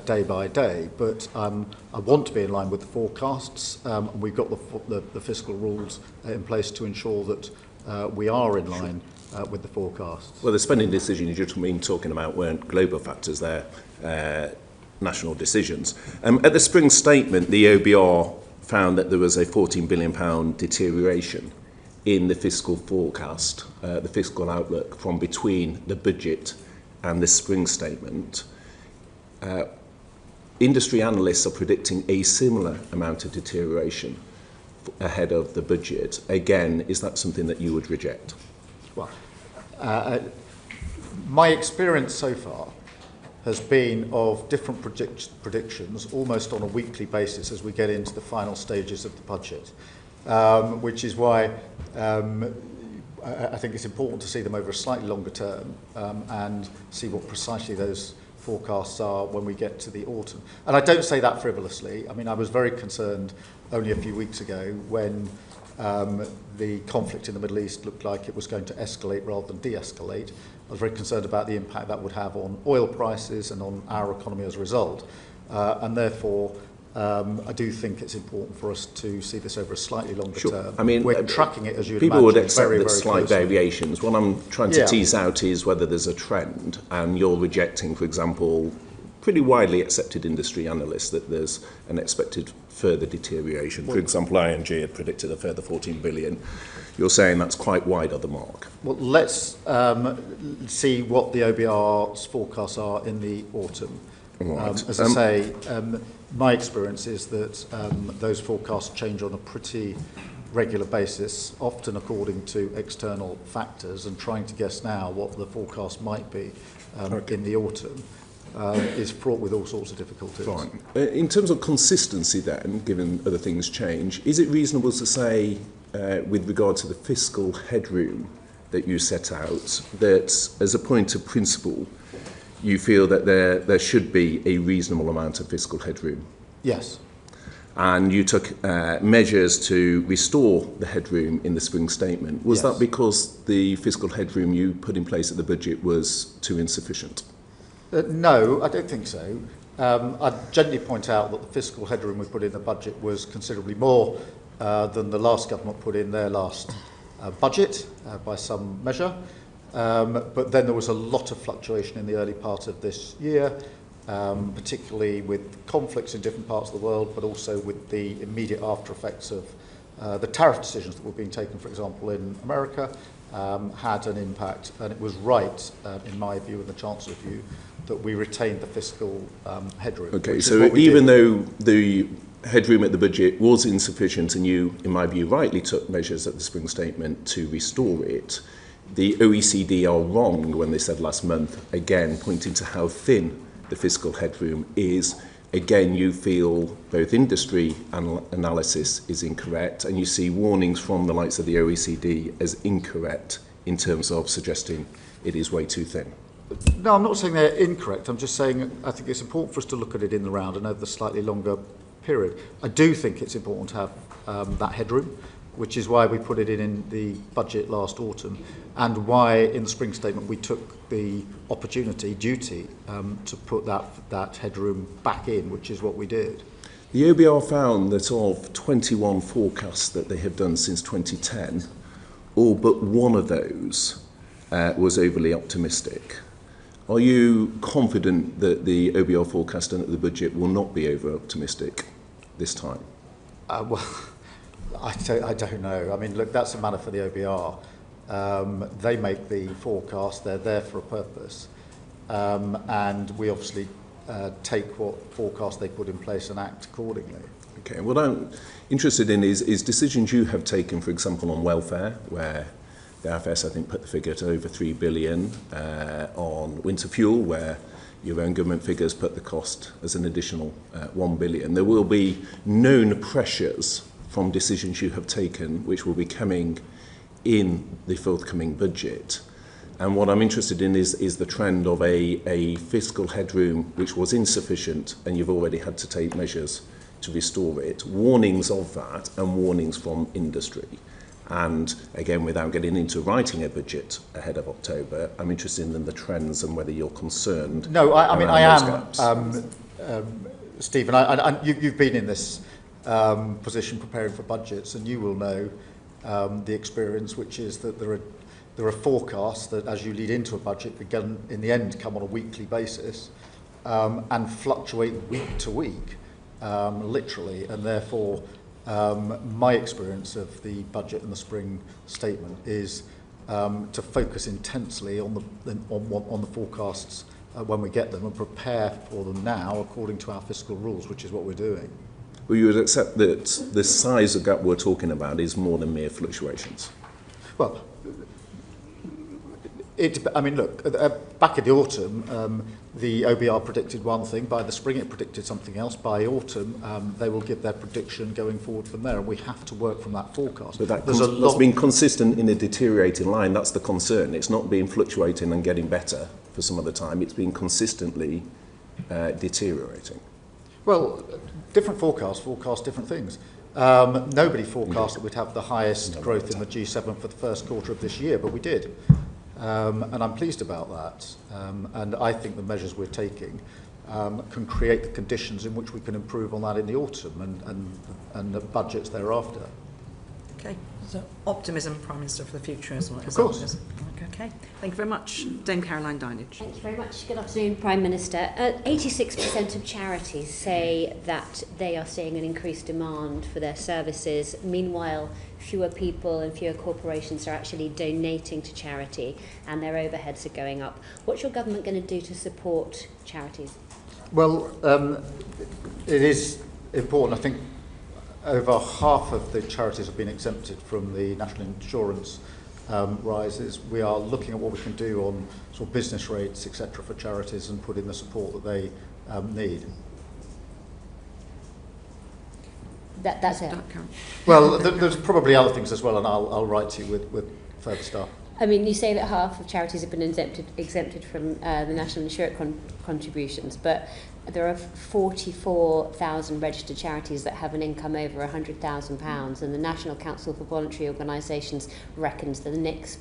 day by day. But I want to be in line with the forecasts, and we've got the fiscal rules in place to ensure that we are in line with the forecasts. Well, the spending decisions you've been talking about weren't global factors, they're national decisions. At the spring statement, the OBR found that there was a £14 billion deterioration in the fiscal forecast, the fiscal outlook from between the budget and the spring statement. Industry analysts are predicting a similar amount of deterioration ahead of the budget. Again, is that something that you would reject? Well, my experience so far has been of different predictions almost on a weekly basis as we get into the final stages of the budget, which is why I think it's important to see them over a slightly longer term and see what precisely those forecasts are when we get to the autumn. And I don't say that frivolously. I mean, I was very concerned only a few weeks ago when the conflict in the Middle East looked like it was going to escalate rather than de-escalate. I was very concerned about the impact that would have on oil prices and on our economy as a result. And therefore, I do think it's important for us to see this over a slightly longer term. I mean, we're tracking it, as you'd people imagine, would accept very, that very slight closely. variations. What I'm trying to tease out is whether there's a trend, and you're rejecting, for example, pretty widely accepted industry analysts that there's an expected further deterioration. For example, ING had predicted a further 14 billion. You're saying that's quite wide of the mark. Well, let's see what the OBR's forecasts are in the autumn. Right. As I say, my experience is that those forecasts change on a pretty regular basis, often according to external factors, and trying to guess now what the forecast might be in the autumn is fraught with all sorts of difficulties. Fine. In terms of consistency then, given other things change, is it reasonable to say, with regard to the fiscal headroom that you set out, that as a point of principle, you feel that there should be a reasonable amount of fiscal headroom? Yes. And you took measures to restore the headroom in the spring statement. Was that because the fiscal headroom you put in place at the budget was too insufficient? No, I don't think so. I'd gently point out that the fiscal headroom we put in the budget was considerably more than the last government put in their last budget by some measure. But then there was a lot of fluctuation in the early part of this year, particularly with conflicts in different parts of the world, but also with the immediate after effects of the tariff decisions that were being taken, for example, in America, had an impact. And it was right, in my view and the Chancellor's view, that we retained the fiscal headroom. Okay, so even though the headroom at the budget was insufficient, and you, in my view, rightly took measures at the spring statement to restore it. The OECD are wrong when they said last month, again, pointing to how thin the fiscal headroom is. Again, you feel both industry and analysis is incorrect, and you see warnings from the likes of the OECD as incorrect in terms of suggesting it is way too thin. No, I'm not saying they're incorrect. I'm just saying I think it's important for us to look at it in the round and over the slightly longer period. I do think it's important to have that headroom, which is why we put it in the budget last autumn, and why in the spring statement we took the duty to put that headroom back in, which is what we did. The OBR found that of 21 forecasts that they have done since 2010, all but one of those was overly optimistic. Are you confident that the OBR forecast and the budget will not be over-optimistic this time? Well, I don't know. I mean, look, that's a matter for the OBR. They make the forecast. They're there for a purpose. And we obviously take what forecast they put in place and act accordingly. Okay, what I'm interested in is decisions you have taken, for example, on welfare, where the IFS, I think, put the figure to over 3 billion, on winter fuel, where your own government figures put the cost as an additional 1 billion. There will be known pressures from decisions you have taken, which will be coming in the forthcoming budget. And what I'm interested in is the trend of a fiscal headroom which was insufficient, and you've already had to take measures to restore it. Warnings of that and warnings from industry. And again, without getting into writing a budget ahead of October, I'm interested in the trends and whether you're concerned. No, I mean, I am, Stephen. You've been in this position preparing for budgets, and you will know the experience, which is that there are forecasts that, as you lead into a budget, begin in the end come on a weekly basis and fluctuate week to week, literally, and therefore. My experience of the budget and the spring statement is to focus intensely on the forecasts when we get them and prepare for them now according to our fiscal rules, which is what we're doing. Well, you would accept that the size of gap we're talking about is more than mere fluctuations? Well, I mean, look, back in the autumn, the OBR predicted one thing. By the spring, it predicted something else. By autumn, they will give their prediction going forward from there, and we have to work from that forecast. But that's been consistent in a deteriorating line. That's the concern. It's not been fluctuating and getting better for some of the time. It's been consistently deteriorating. Well, different forecast different things. Nobody forecast that we'd have the highest growth in the G7 for the first quarter of this year, but we did. And I'm pleased about that. And I think the measures we're taking can create the conditions in which we can improve on that in the autumn and the budgets thereafter. Okay, so optimism, Prime Minister, for the future as well. Of course. Okay, thank you very much. Dame Caroline Dinage. Thank you very much. Good afternoon, Prime Minister. 86% of charities say that they are seeing an increased demand for their services. Meanwhile, fewer people and fewer corporations are actually donating to charity, and their overheads are going up. What's your government going to do to support charities? Well, it is important. I think over half of the charities have been exempted from the national insurance rises. We are looking at what we can do on sort of business rates, etc., for charities and put in the support that they need. That's it. Well, there's probably other things as well, and I'll write to you with further stuff. I mean, you say that half of charities have been exempted from the national insurance contributions, but there are 44,000 registered charities that have an income over £100,000, and the National Council for Voluntary Organisations reckons that the next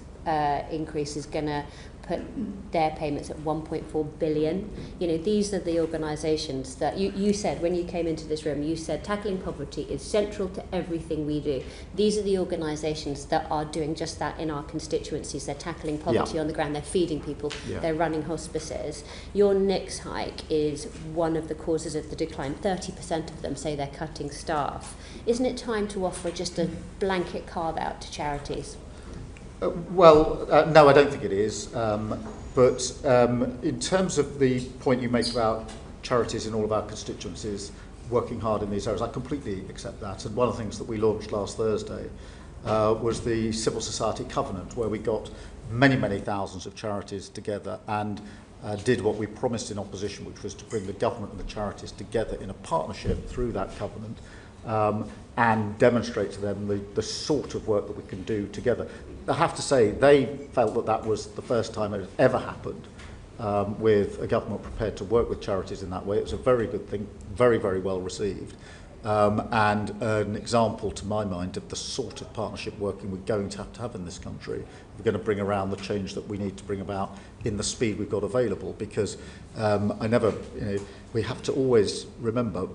increase is going to put their payments at 1.4 billion. You know, these are the organisations that you said when you came into this room, you said tackling poverty is central to everything we do. These are the organisations that are doing just that in our constituencies. They're tackling poverty on the ground, they're feeding people, they're running hospices. Your next hike is one of the causes of the decline. 30% of them say they're cutting staff. Isn't it time to offer just a blanket carve-out to charities? No, I don't think it is. But in terms of the point you make about charities in all of our constituencies working hard in these areas. I completely accept that. And one of the things that we launched last Thursday was the Civil Society Covenant, where we got many, many thousands of charities together and did what we promised in opposition, which was to bring the government and the charities together in a partnership through that covenant and demonstrate to them the sort of work that we can do together. I have to say, they felt that that was the first time it had ever happened with a government prepared to work with charities in that way. It was a very good thing, very, very well received, and an example, to my mind, of the sort of partnership working we're going to have in this country. We're going to bring around the change that we need to bring about in the speed we've got available, because we have to always remember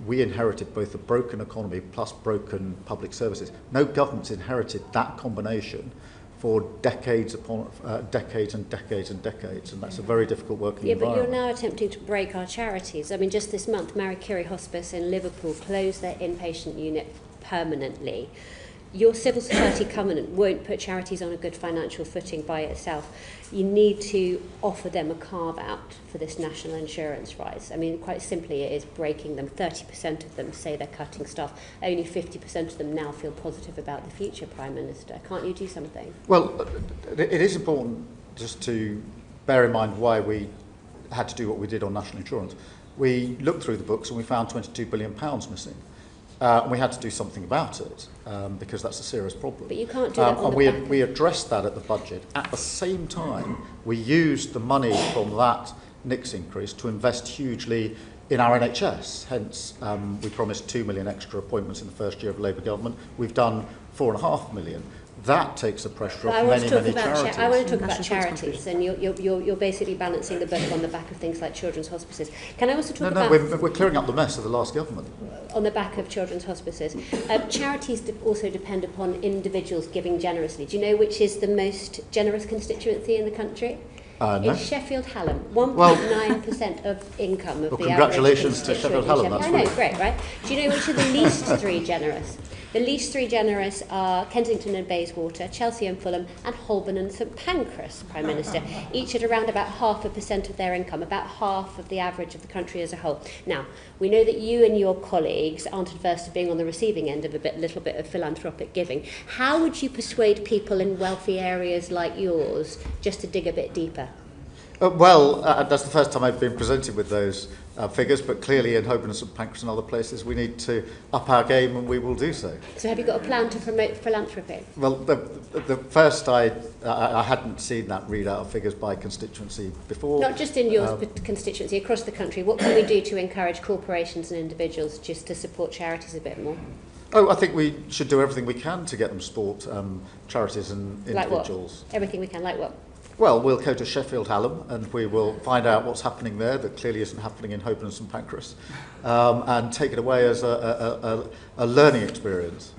we inherited both a broken economy plus broken public services. No government's inherited that combination for decades upon decades and decades and decades, and that's a very difficult working environment. But you're now attempting to break our charities. I mean, just this month, Marie Curie Hospice in Liverpool closed their inpatient unit permanently. Your civil society covenant won't put charities on a good financial footing by itself. You need to offer them a carve-out for this national insurance rise. I mean, quite simply, it is breaking them. 30% of them say they're cutting staff. Only 50% of them now feel positive about the future, Prime Minister. Can't you do something? Well, it is important just to bear in mind why we had to do what we did on national insurance. We looked through the books and we found £22 billion missing. And we had to do something about it because that's a serious problem. But you can't do that on the back. We addressed that at the budget. At the same time, we used the money from that NICS increase to invest hugely in our NHS. Hence, we promised 2 million extra appointments in the first year of Labour government. We've done 4.5 million. That takes the pressure off many charities. I want to talk about charities, and you're basically balancing the book on the back of things like children's hospices. Can I also talk about... we're clearing up the mess of the last government. On the back of children's hospices. Charities also depend upon individuals giving generously. Do you know which is the most generous constituency in the country? No. It's Sheffield Hallam. 1.9% of income of the congratulations to Sheffield Hallam. That's I know, great, right? Do you know which are the least three generous? The least three generous are Kensington and Bayswater, Chelsea and Fulham, and Holborn and St Pancras, Prime Minister, each at around about 0.5% of their income, about half of the average of the country as a whole. Now, we know that you and your colleagues aren't adverse to being on the receiving end of a little bit of philanthropic giving. How would you persuade people in wealthy areas like yours just to dig a bit deeper? That's the first time I've been presented with those figures, but clearly in Holborn and St Pancras and other places we need to up our game, and we will do so. So have you got a plan to promote philanthropy? Well, the first I hadn't seen that readout of figures by constituency before. Not just in your constituency, across the country. What can we do to encourage corporations and individuals just to support charities a bit more? I think we should do everything we can to get them to support charities and individuals. Like what? Everything we can, like what? Well, we'll go to Sheffield Hallam and we will find out what's happening there that clearly isn't happening in Holborn and St Pancras, and take it away as a learning experience.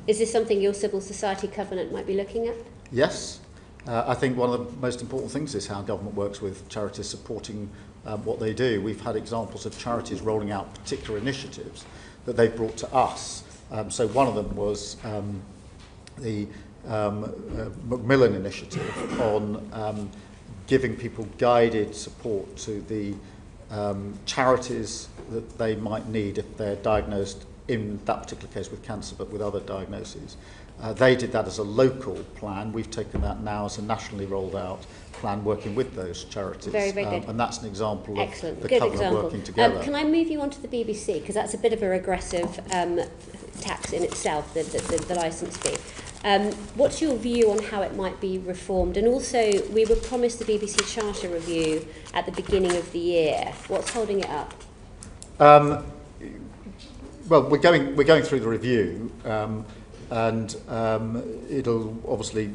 Is this something your civil society covenant might be looking at? Yes. I think one of the most important things is how government works with charities supporting what they do. We've had examples of charities rolling out particular initiatives that they've brought to us. So one of them was the Macmillan initiative on giving people guided support to the charities that they might need if they're diagnosed, in that particular case with cancer, but with other diagnoses. They did that as a local plan. We've taken that now as a nationally rolled out plan working with those charities. Very, very good. And that's an example Excellent. of the Good covenant example. working together. Can I move you on to the BBC? Because that's a bit of a regressive tax in itself, the licence fee. What's your view on how it might be reformed? And also, we were promised the BBC Charter review at the beginning of the year. What's holding it up? Well, we're going through the review, and it'll obviously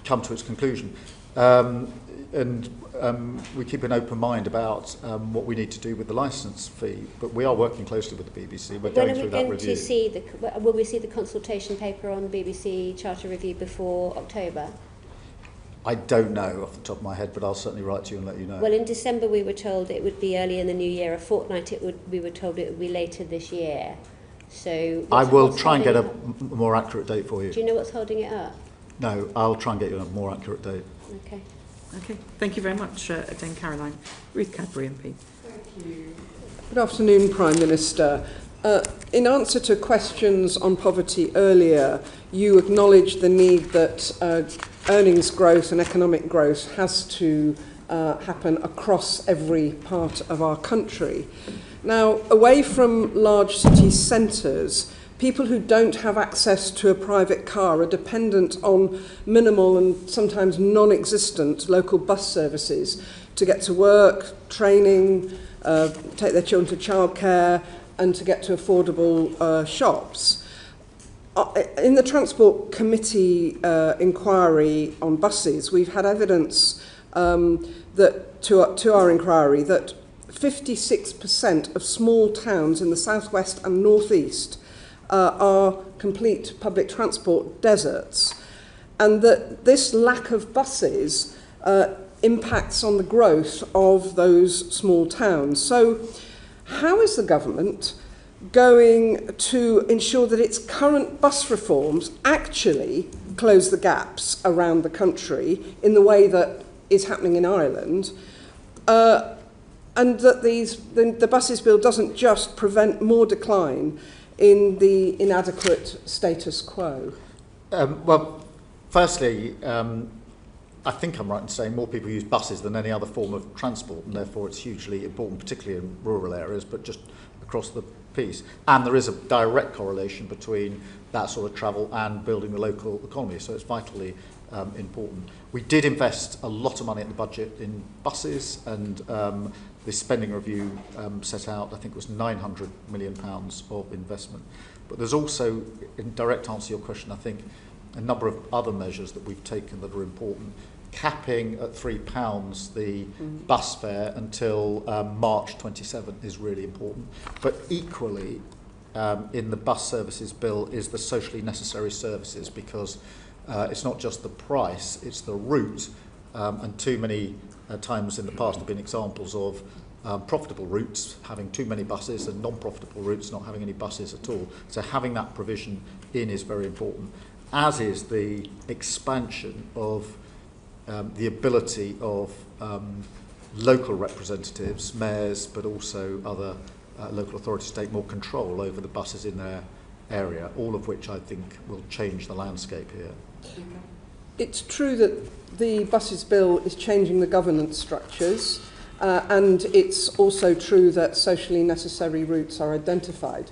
come to its conclusion. And we keep an open mind about what we need to do with the licence fee, but we are working closely with the BBC. We're going through that review. Will we see the consultation paper on BBC Charter review before October? I don't know off the top of my head, but I'll certainly write to you and let you know. Well, in December we were told it would be early in the new year. A fortnight we were told it would be later this year. So I will try and get a more accurate date for you. Do you know what's holding it up? No, I'll try and get you a more accurate date. Okay. Thank you very much, Dame Caroline. Ruth Cadbury MP. Thank you. Good afternoon, Prime Minister. In answer to questions on poverty earlier, you acknowledged the need that earnings growth and economic growth has to happen across every part of our country. Now, away from large city centres, people who don't have access to a private car are dependent on minimal and sometimes non-existent local bus services to get to work, training, take their children to childcare, and to get to affordable shops. In the Transport Committee inquiry on buses, we've had evidence that to our inquiry that 56% of small towns in the southwest and northeast are complete public transport deserts, and that this lack of buses impacts on the growth of those small towns. So how is the government going to ensure that its current bus reforms actually close the gaps around the country in the way that is happening in Ireland, and that the buses bill doesn't just prevent more decline in the inadequate status quo? Well, firstly, I think I'm right in saying more people use buses than any other form of transport, and therefore it's hugely important, particularly in rural areas, but just across the piece. And there is a direct correlation between that sort of travel and building the local economy, so it's vitally important. We did invest a lot of money in the budget in buses, and the spending review set out, I think it was £900 million of investment. But there's also, in direct answer to your question, I think a number of other measures that we've taken that are important. Capping at £3 the bus fare until March 27 is really important. But equally, in the bus services bill is the socially necessary services, because it's not just the price, it's the route. And too many times in the past have been examples of profitable routes having too many buses and non-profitable routes not having any buses at all. So having that provision in is very important, as is the expansion of the ability of local representatives, mayors, but also other local authorities to take more control over the buses in their area, all of which I think will change the landscape here. It's true that the buses bill is changing the governance structures, and it's also true that socially necessary routes are identified.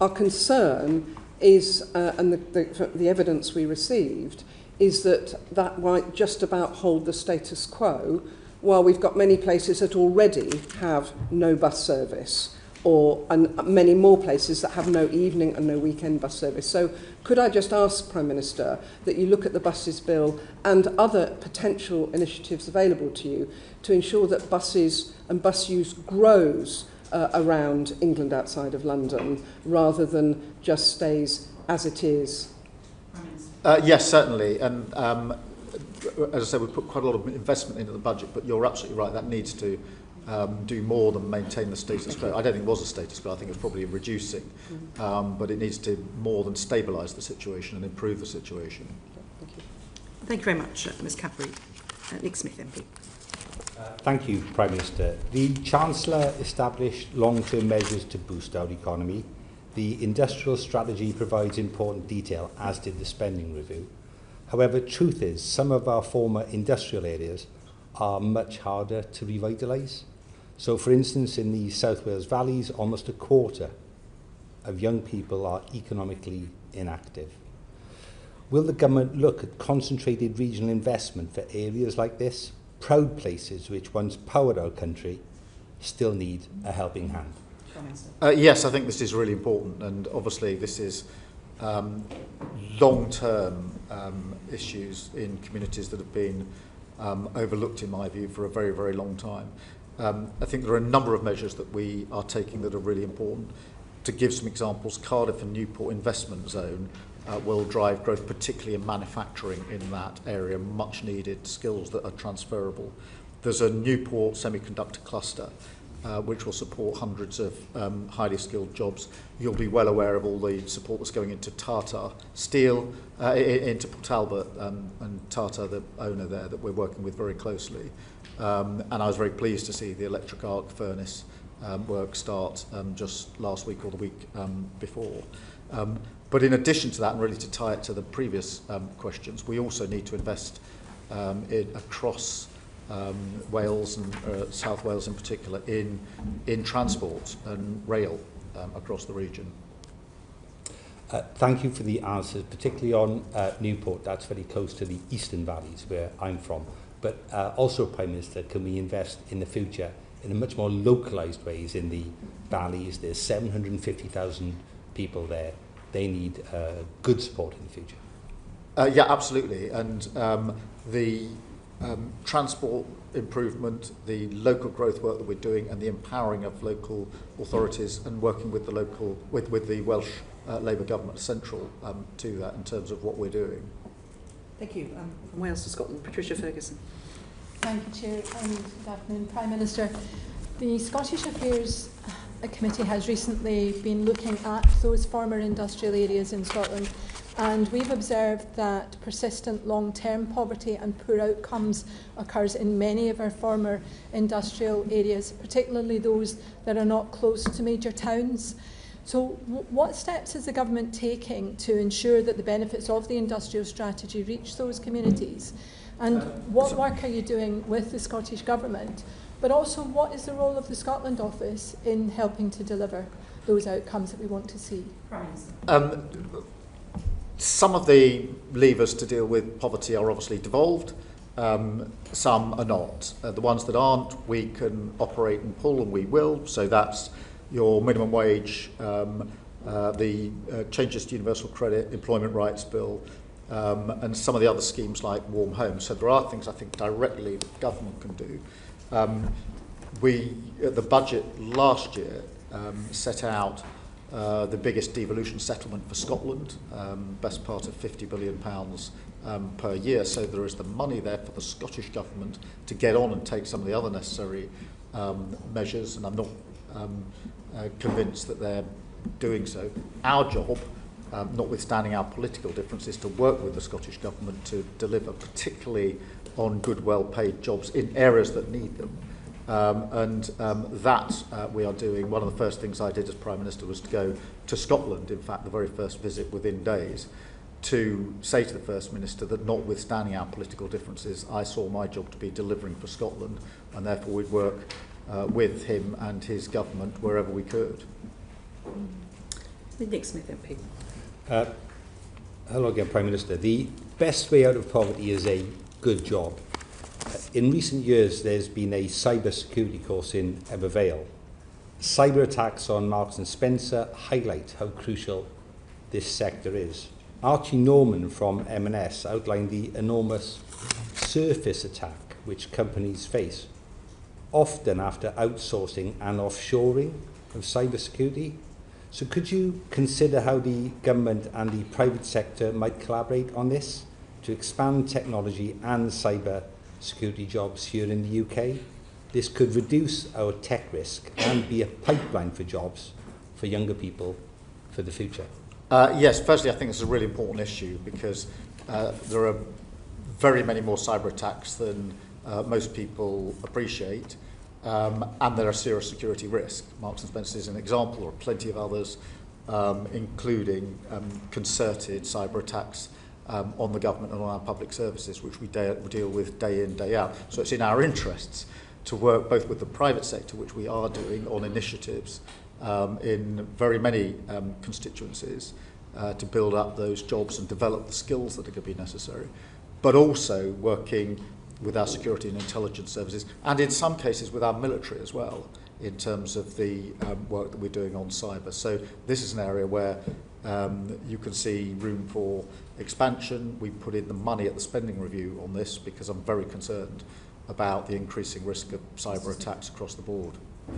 Our concern is, and the evidence we received, is that might just about hold the status quo, while we've got many places that already have no bus service, and many more places that have no evening and no weekend bus service. So could I just ask, Prime Minister, that you look at the buses bill and other potential initiatives available to you to ensure that buses and bus use grows around England outside of London, rather than just stays as it is? Yes, certainly. And as I said, we've put quite a lot of investment into the budget, but you're absolutely right, that needs to do more than maintain the status quo. I don't think it was a status quo, I think it's probably reducing, but it needs to more than stabilise the situation and improve the situation. Thank you. Thank you very much, Ms Caffrey. Nick Smith, MP. Thank you, Prime Minister. The Chancellor established long-term measures to boost our economy. The industrial strategy provides important detail, as did the spending review. However, truth is, some of our former industrial areas are much harder to revitalise. So, for instance, in the South Wales valleys, almost a quarter of young people are economically inactive. Will the government look at concentrated regional investment for areas like this? Proud places which once powered our country still need a helping hand. Yes, I think this is really important, and obviously this is long-term issues in communities that have been overlooked, in my view, for a very, very long time. I think there are a number of measures that we are taking that are really important. To give some examples, Cardiff and Newport Investment Zone will drive growth, particularly in manufacturing in that area, much needed skills that are transferable. There's a Newport semiconductor cluster which will support hundreds of highly skilled jobs. You'll be well aware of all the support that's going into Tata Steel, into Port Talbot, and Tata, the owner there, that we're working with very closely. And I was very pleased to see the electric arc furnace work start just last week or the week before. But in addition to that, and really to tie it to the previous questions, we also need to invest across Wales and South Wales in particular in transport and rail across the region. Thank you for the answers, particularly on Newport. That's very close to the Eastern Valleys, where I'm from. But also, Prime Minister, can we invest in the future in a much more localised ways in the valleys? There's 750,000 people there. They need good support in the future. Yeah, absolutely. And the transport improvement, the local growth work that we're doing, and the empowering of local authorities and working with the local, with the Welsh Labour government central to that in terms of what we're doing. Thank you. From Wales to Scotland, Patricia Ferguson. Thank you, Chair, and good afternoon, Prime Minister. The Scottish Affairs Committee has recently been looking at those former industrial areas in Scotland, and we've observed that persistent long-term poverty and poor outcomes occurs in many of our former industrial areas, particularly those that are not close to major towns. So what steps is the government taking to ensure that the benefits of the industrial strategy reach those communities? And what work are you doing with the Scottish Government? But also, what is the role of the Scotland Office in helping to deliver those outcomes that we want to see? Some of the levers to deal with poverty are obviously devolved. Some are not. The ones that aren't, we can operate and pull, and we will. So that's your minimum wage, the changes to universal credit, employment rights bill, and some of the other schemes like warm homes. So there are things I think directly the government can do. We, at the budget last year, set out the biggest devolution settlement for Scotland, best part of £50 billion per year. So there is the money there for the Scottish Government to get on and take some of the other necessary measures, and I'm not convinced that they're doing so. Our job, notwithstanding our political differences, to work with the Scottish Government to deliver, particularly on good, well-paid jobs in areas that need them. That we are doing. One of the first things I did as Prime Minister was to go to Scotland, in fact, the very first visit within days, to say to the First Minister that notwithstanding our political differences, I saw my job to be delivering for Scotland, and therefore we'd work with him and his government wherever we could. Nick Smith, MP. Hello again, Prime Minister. The best way out of poverty is a good job. In recent years, there's been a cyber security course in Ebervale. Cyber attacks on Marks and Spencer highlight how crucial this sector is. Archie Norman from M&S outlined the enormous surface attack which companies face, often after outsourcing and offshoring of cyber security. So could you consider how the government and the private sector might collaborate on this to expand technology and cyber security jobs here in the UK? This could reduce our tech risk and be a pipeline for jobs for younger people for the future. Yes, firstly, I think it's a really important issue because there are very many more cyber attacks than most people appreciate, and there are serious security risks. Marks and Spencer is an example, or plenty of others, including concerted cyber attacks on the government and on our public services, which we deal with day in, day out. So it's in our interests to work both with the private sector, which we are doing on initiatives in very many constituencies to build up those jobs and develop the skills that are going to be necessary, but also working with our security and intelligence services, and in some cases with our military as well, in terms of the work that we're doing on cyber. So this is an area where you can see room for expansion. We put in the money at the spending review on this because I'm very concerned about the increasing risk of cyber attacks across the board.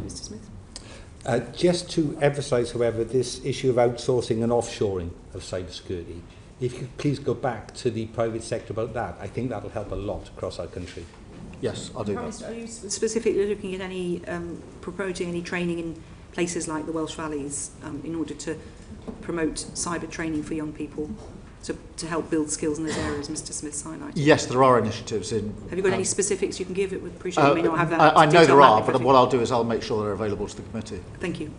Mr. Smith. Just to emphasise, however, this issue of outsourcing and offshoring of cybersecurity, if you could please go back to the private sector about that, I think that'll help a lot across our country. Yes, I'll do that. Are you specifically looking at any, promoting any training in places like the Welsh Valleys in order to promote cyber training for young people? to help build skills in those areas Mr Smith's highlighted? Yes, there are initiatives in... Have you got any specifics you can give? It would appreciate you may not have that. I know there are, but mapping. what I'll do is I'll make sure they're available to the committee. Thank you.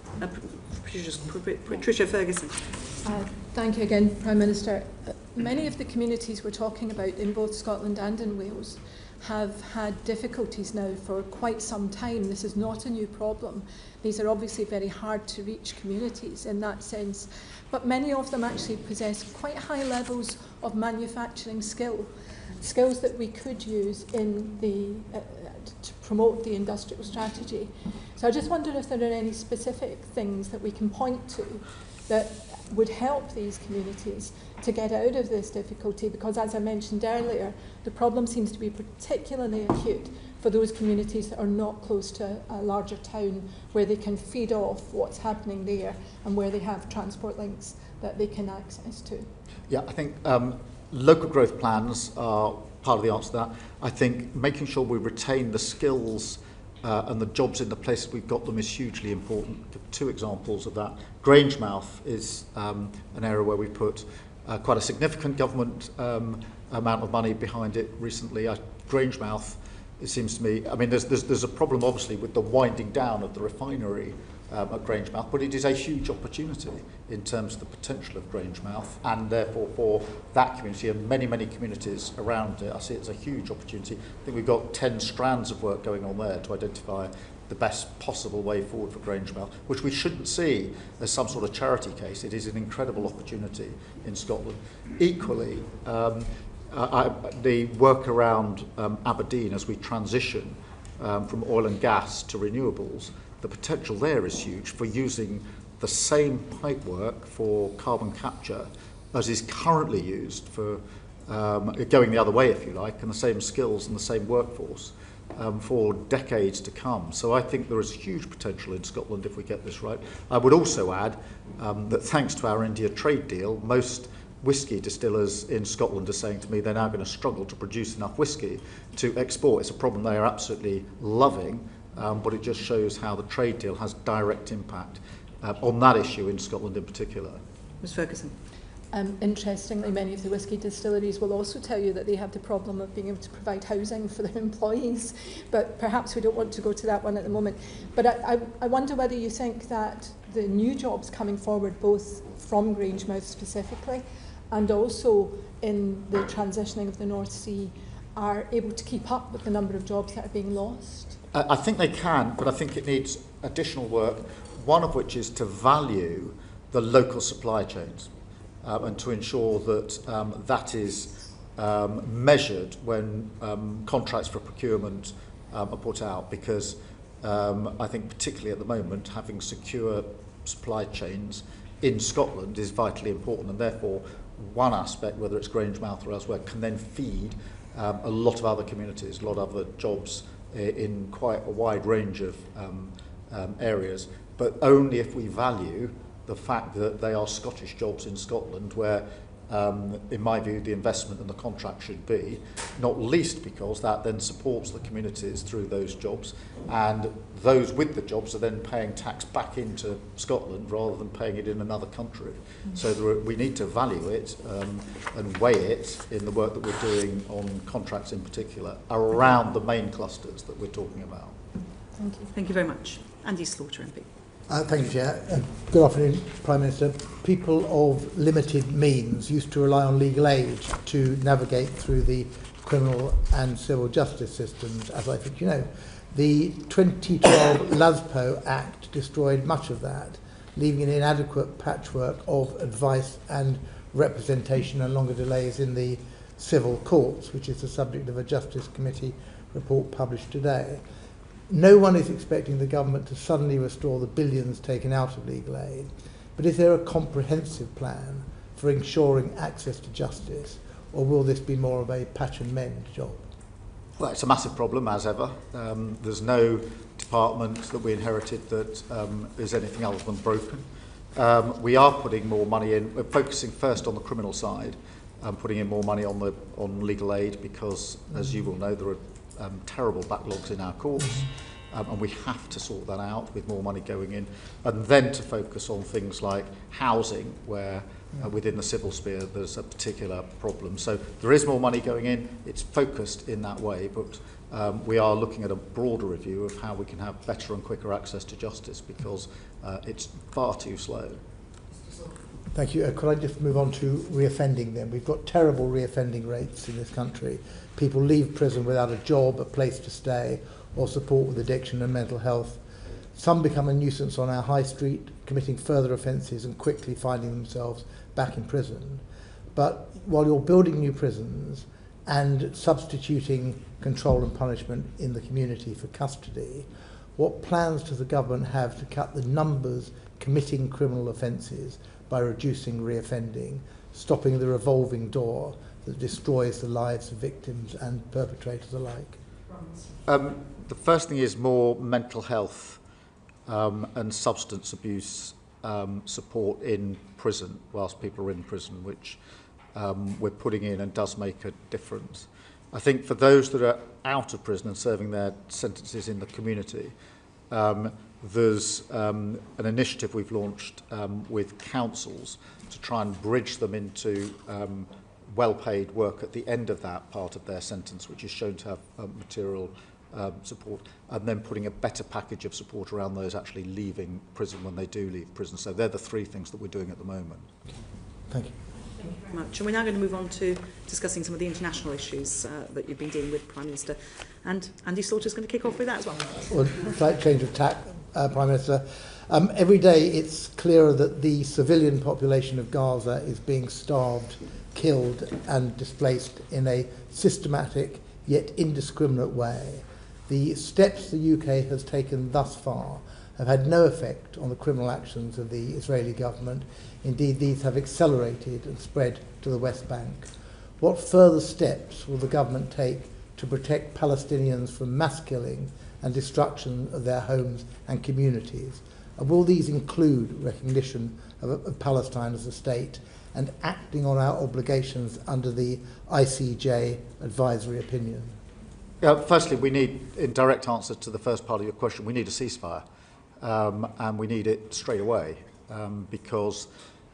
Patricia Ferguson. Thank you again, Prime Minister. Many of the communities we're talking about in both Scotland and in Wales have had difficulties now for quite some time. This is not a new problem. These are obviously very hard to reach communities in that sense, but many of them actually possess quite high levels of manufacturing skills that we could use in the to promote the industrial strategy. So I just wonder if there are any specific things that we can point to that would help these communities to get out of this difficulty, because as I mentioned earlier, the problem seems to be particularly acute for those communities that are not close to a larger town where they can feed off what's happening there and where they have transport links that they can access to. Yeah, I think local growth plans are part of the answer to that. I think making sure we retain the skills and the jobs in the places we've got them is hugely important. Two examples of that. Grangemouth is an area where we put quite a significant government amount of money behind it recently. Grangemouth, it seems to me, I mean, there's a problem obviously with the winding down of the refinery at Grangemouth, but it is a huge opportunity in terms of the potential of Grangemouth, and therefore for that community and many, many communities around it, I see it as a huge opportunity. I think we've got 10 strands of work going on there to identify the best possible way forward for Grangemouth, which we shouldn't see as some sort of charity case. It is an incredible opportunity in Scotland. Equally, the work around Aberdeen as we transition from oil and gas to renewables, the potential there is huge for using the same pipework for carbon capture as is currently used for going the other way, if you like, and the same skills and the same workforce for decades to come. So I think there is huge potential in Scotland if we get this right. I would also add that thanks to our India trade deal, most whisky distillers in Scotland are saying to me they're now going to struggle to produce enough whisky to export. It's a problem they are absolutely loving, but it just shows how the trade deal has direct impact on that issue in Scotland in particular. Ms Ferguson. Interestingly, many of the whisky distilleries will also tell you that they have the problem of being able to provide housing for their employees, but perhaps we don't want to go to that one at the moment. But I wonder whether you think that the new jobs coming forward, both from Grangemouth specifically, and also in the transitioning of the North Sea, are able to keep up with the number of jobs that are being lost? I think they can, but I think it needs additional work, one of which is to value the local supply chains and to ensure that that is measured when contracts for procurement are put out, because I think particularly at the moment having secure supply chains in Scotland is vitally important, and therefore one aspect, whether it's Grangemouth or elsewhere, can then feed a lot of other communities, a lot of other jobs in quite a wide range of areas, but only if we value the fact that they are Scottish jobs in Scotland, where, in my view, the investment and the contract should be, not least because that then supports the communities through those jobs, and those with the jobs are then paying tax back into Scotland rather than paying it in another country. So we need to value it and weigh it in the work that we're doing on contracts in particular, around the main clusters that we're talking about. Thank you. Thank you very much. Andy Slaughter, MP. Thank you, Chair. Good afternoon, Prime Minister. People of limited means used to rely on legal aid to navigate through the criminal and civil justice systems, as I think you know. The 2012 LASPO Act destroyed much of that, leaving an inadequate patchwork of advice and representation and longer delays in the civil courts, which is the subject of a Justice Committee report published today. No one is expecting the government to suddenly restore the billions taken out of legal aid, but is there a comprehensive plan for ensuring access to justice, or will this be more of a patch and mend job? Well, it's a massive problem, as ever. There's no department that we inherited that is anything other than broken. We are putting more money in. We're focusing first on the criminal side, putting in more money on legal aid because, as you will know, there are terrible backlogs in our courts, and we have to sort that out with more money going in, and then to focus on things like housing, where within the civil sphere, there's a particular problem. So there is more money going in. It's focused in that way, but we are looking at a broader review of how we can have better and quicker access to justice, because it's far too slow. Thank you. Could I just move on to reoffending then? We've got terrible reoffending rates in this country. People leave prison without a job, a place to stay, or support with addiction and mental health. Some become a nuisance on our high street, committing further offences and quickly finding themselves back in prison. But while you're building new prisons and substituting control and punishment in the community for custody, what plans does the government have to cut the numbers committing criminal offences by reducing reoffending, stopping the revolving door that destroys the lives of victims and perpetrators alike? The first thing is more mental health and substance abuse support in prison whilst people are in prison, which we're putting in and does make a difference. I think for those that are out of prison and serving their sentences in the community, there's an initiative we've launched with councils to try and bridge them into well-paid work at the end of that part of their sentence, which is shown to have material support, and then putting a better package of support around those actually leaving prison when they do leave prison. So they're the three things that we're doing at the moment. Thank you. Thank you very much. And we're now going to move on to discussing some of the international issues that you've been dealing with, Prime Minister. And Andy Slaughter's going to kick off with that as well. Well, slight change of tack, Prime Minister. Every day it's clearer that the civilian population of Gaza is being starved, killed and displaced in a systematic yet indiscriminate way. The steps the UK has taken thus far have had no effect on the criminal actions of the Israeli government. Indeed, these have accelerated and spread to the West Bank. What further steps will the government take to protect Palestinians from mass killing and destruction of their homes and communities? And will these include recognition of Palestine as a state and acting on our obligations under the ICJ advisory opinion? Firstly, we need, in direct answer to the first part of your question, we need a ceasefire. And we need it straight away because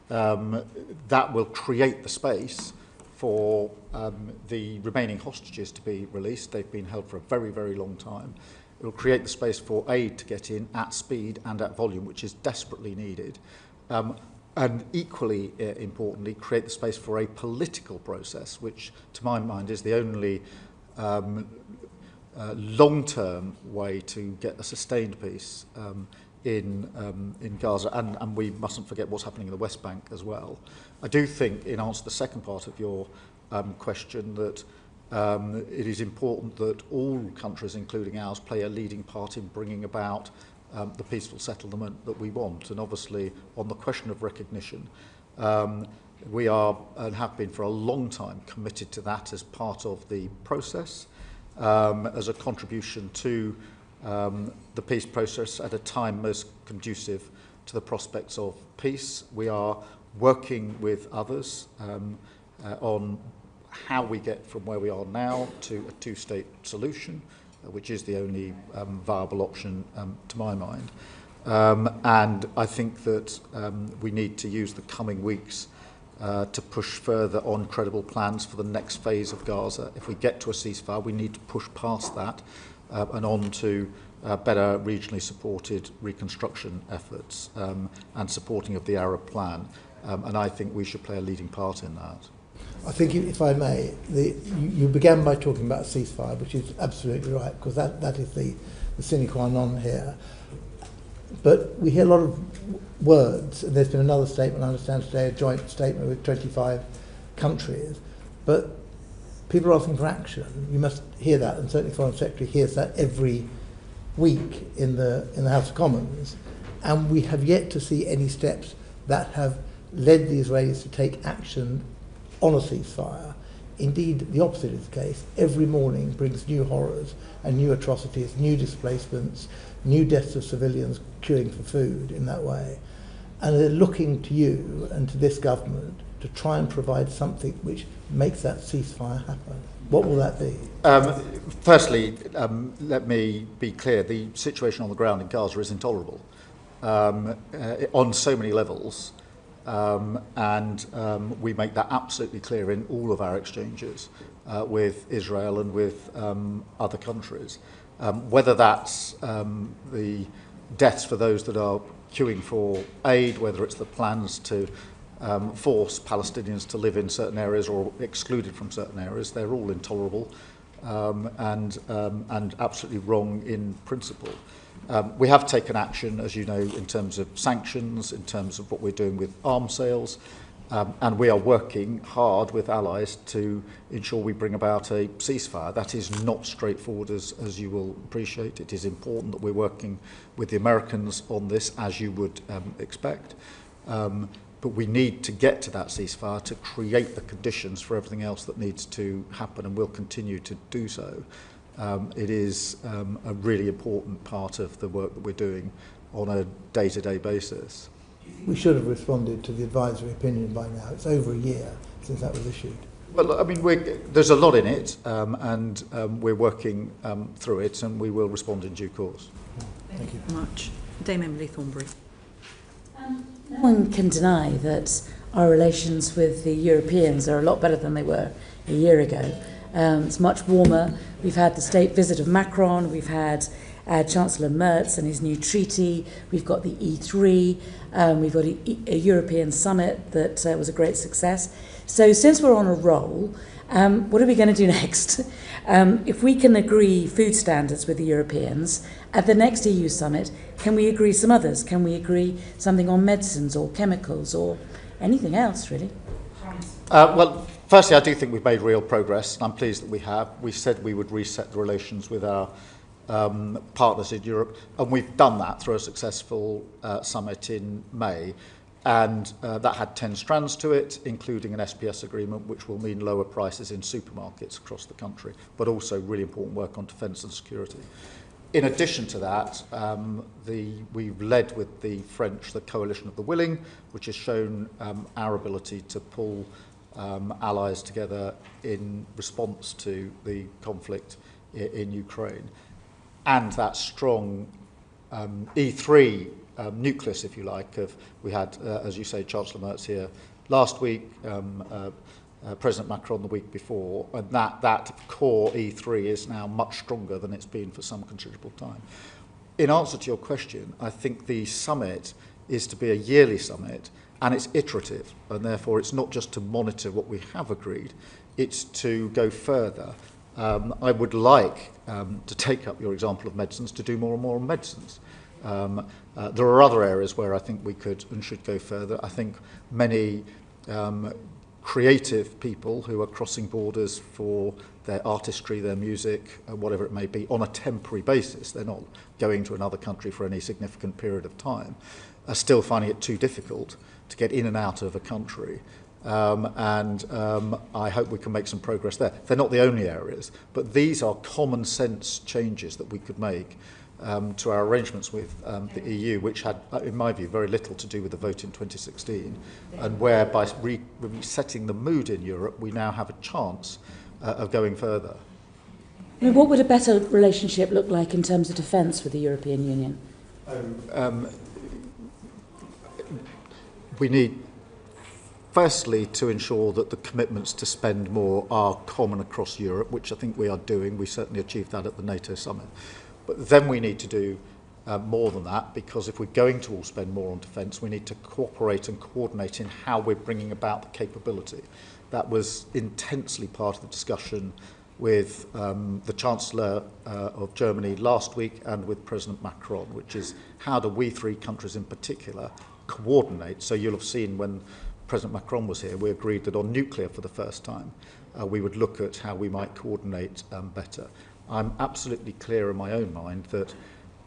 that will create the space for the remaining hostages to be released. They've been held for a very, very long time. It will create the space for aid to get in at speed and at volume, which is desperately needed. And equally importantly, create the space for a political process, which to my mind is the only long-term way to get a sustained peace in Gaza, and we mustn't forget what's happening in the West Bank as well. I do think, in answer to the second part of your question, that it is important that all countries, including ours, play a leading part in bringing about the peaceful settlement that we want. And obviously, on the question of recognition, we are, and have been for a long time, committed to that as part of the process, as a contribution to the peace process at a time most conducive to the prospects of peace. We are working with others on how we get from where we are now to a two-state solution, which is the only viable option to my mind. And I think that we need to use the coming weeks to push further on credible plans for the next phase of Gaza. If we get to a ceasefire, we need to push past that and on to better regionally supported reconstruction efforts and supporting of the Arab plan. And I think we should play a leading part in that. I think, if I may, you began by talking about a ceasefire, which is absolutely right, because that is the sine qua non here. But we hear a lot of words, and there's been another statement, I understand today, a joint statement with 25 countries, but people are asking for action. You must hear that, and certainly the Foreign Secretary hears that every week in the House of Commons, and we have yet to see any steps that have led the Israelis to take action on a ceasefire. Indeed, the opposite is the case. Every morning brings new horrors and new atrocities, new displacements, new deaths of civilians queuing for food in that way. And they're looking to you and to this government to try and provide something which makes that ceasefire happen. What will that be? Firstly, let me be clear, the situation on the ground in Gaza is intolerable on so many levels. We make that absolutely clear in all of our exchanges with Israel and with other countries. Whether that's the deaths for those that are queuing for aid, whether it's the plans to force Palestinians to live in certain areas or excluded from certain areas, they're all intolerable and absolutely wrong in principle. We have taken action, as you know, in terms of sanctions, in terms of what we're doing with arms sales, and we are working hard with allies to ensure we bring about a ceasefire. That is not straightforward, as you will appreciate. It is important that we're working with the Americans on this, as you would expect. But we need to get to that ceasefire to create the conditions for everything else that needs to happen, and we'll continue to do so. It is a really important part of the work that we're doing on a day-to-day basis. We should have responded to the advisory opinion by now. It's over a year since that was issued. Well, I mean, there's a lot in it, and we're working through it, and we will respond in due course. Thank you very much. Dame Emily Thornbury. No one can deny that our relations with the Europeans are a lot better than they were a year ago. It's much warmer. We've had the state visit of Macron. We've had Chancellor Merz and his new treaty. We've got the E3. We've got a European summit that was a great success. So since we're on a roll, what are we going to do next? If we can agree food standards with the Europeans, at the next EU summit, can we agree some others? Can we agree something on medicines or chemicals or anything else, really? Well, firstly, I do think we've made real progress, and I'm pleased that we have. We said we would reset the relations with our partners in Europe, and we've done that through a successful summit in May. And that had 10 strands to it, including an SPS agreement, which will mean lower prices in supermarkets across the country, but also really important work on defence and security. In addition to that, we've led with the French the Coalition of the Willing, which has shown our ability to pull allies together in response to the conflict in Ukraine. And that strong E3 nucleus, if you like, we had, as you say, Chancellor Merz here last week, President Macron the week before, and that core E3 is now much stronger than it's been for some considerable time. In answer to your question, I think the summit is to be a yearly summit, and it's iterative, and therefore it's not just to monitor what we have agreed, it's to go further. I would like to take up your example of medicines, to do more and more on medicines. There are other areas where I think we could and should go further. I think many creative people who are crossing borders for their artistry, their music, whatever it may be, on a temporary basis, they're not going to another country for any significant period of time, are still finding it too difficult to get in and out of a country. I hope we can make some progress there. They're not the only areas, but these are common sense changes that we could make to our arrangements with the EU, which had, in my view, very little to do with the vote in 2016, and where by resetting the mood in Europe, we now have a chance of going further. I mean, what would a better relationship look like in terms of defence with the European Union? We need, firstly, to ensure that the commitments to spend more are common across Europe, which I think we are doing. We certainly achieved that at the NATO summit. But then we need to do more than that, because if we're going to all spend more on defence, we need to cooperate and coordinate in how we're bringing about the capability. That was intensely part of the discussion with the Chancellor of Germany last week and with President Macron, which is how do we three countries in particular coordinate? So you'll have seen when President Macron was here, we agreed that on nuclear for the first time, we would look at how we might coordinate better. I'm absolutely clear in my own mind that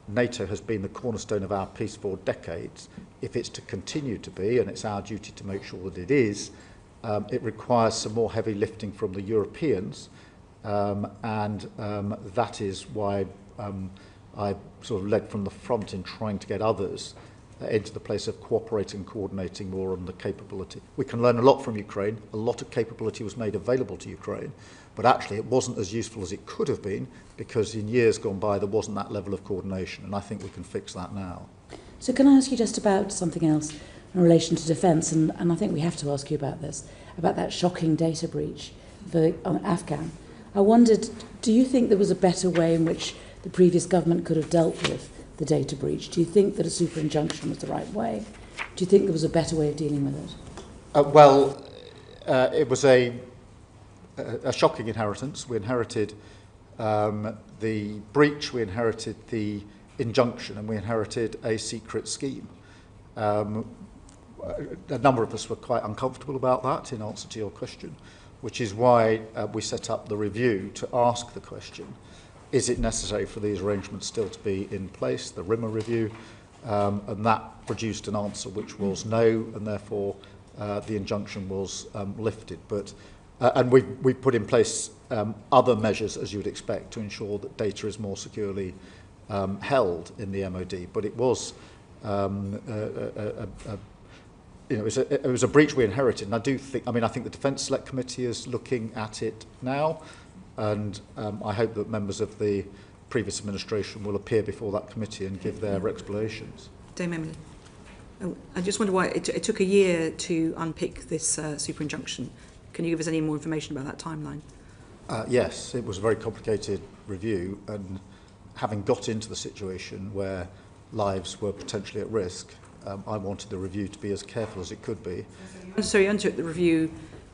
NATO has been the cornerstone of our peace for decades. If it's to continue to be, and it's our duty to make sure that it is, it requires some more heavy lifting from the Europeans, that is why I sort of led from the front in trying to get others into the place of cooperating, coordinating more on the capability. We can learn a lot from Ukraine. A lot of capability was made available to Ukraine, but actually it wasn't as useful as it could have been, because in years gone by there wasn't that level of coordination, and I think we can fix that now. So can I ask you just about something else? in relation to defence, and I think we have to ask you about this, about that shocking data breach for Afghan. I wondered, do you think there was a better way in which the previous government could have dealt with the data breach? Do you think that a super injunction was the right way? Do you think there was a better way of dealing with it? It was a shocking inheritance. We inherited the breach, we inherited the injunction, and we inherited a secret scheme. A number of us were quite uncomfortable about that, in answer to your question, which is why we set up the review to ask the question, is it necessary for these arrangements still to be in place, the RIMA review, and that produced an answer which was no, and therefore the injunction was lifted. But and we put in place other measures, as you would expect, to ensure that data is more securely held in the MOD. But it was it was a breach we inherited, and I think the Defence Select Committee is looking at it now, and I hope that members of the previous administration will appear before that committee and give their explanations. Dame Emily. I just wonder why it took a year to unpick this super injunction. Can you give us any more information about that timeline? Yes, it was a very complicated review, and having got into the situation where lives were potentially at risk, I wanted the review to be as careful as it could be. So you undertook the review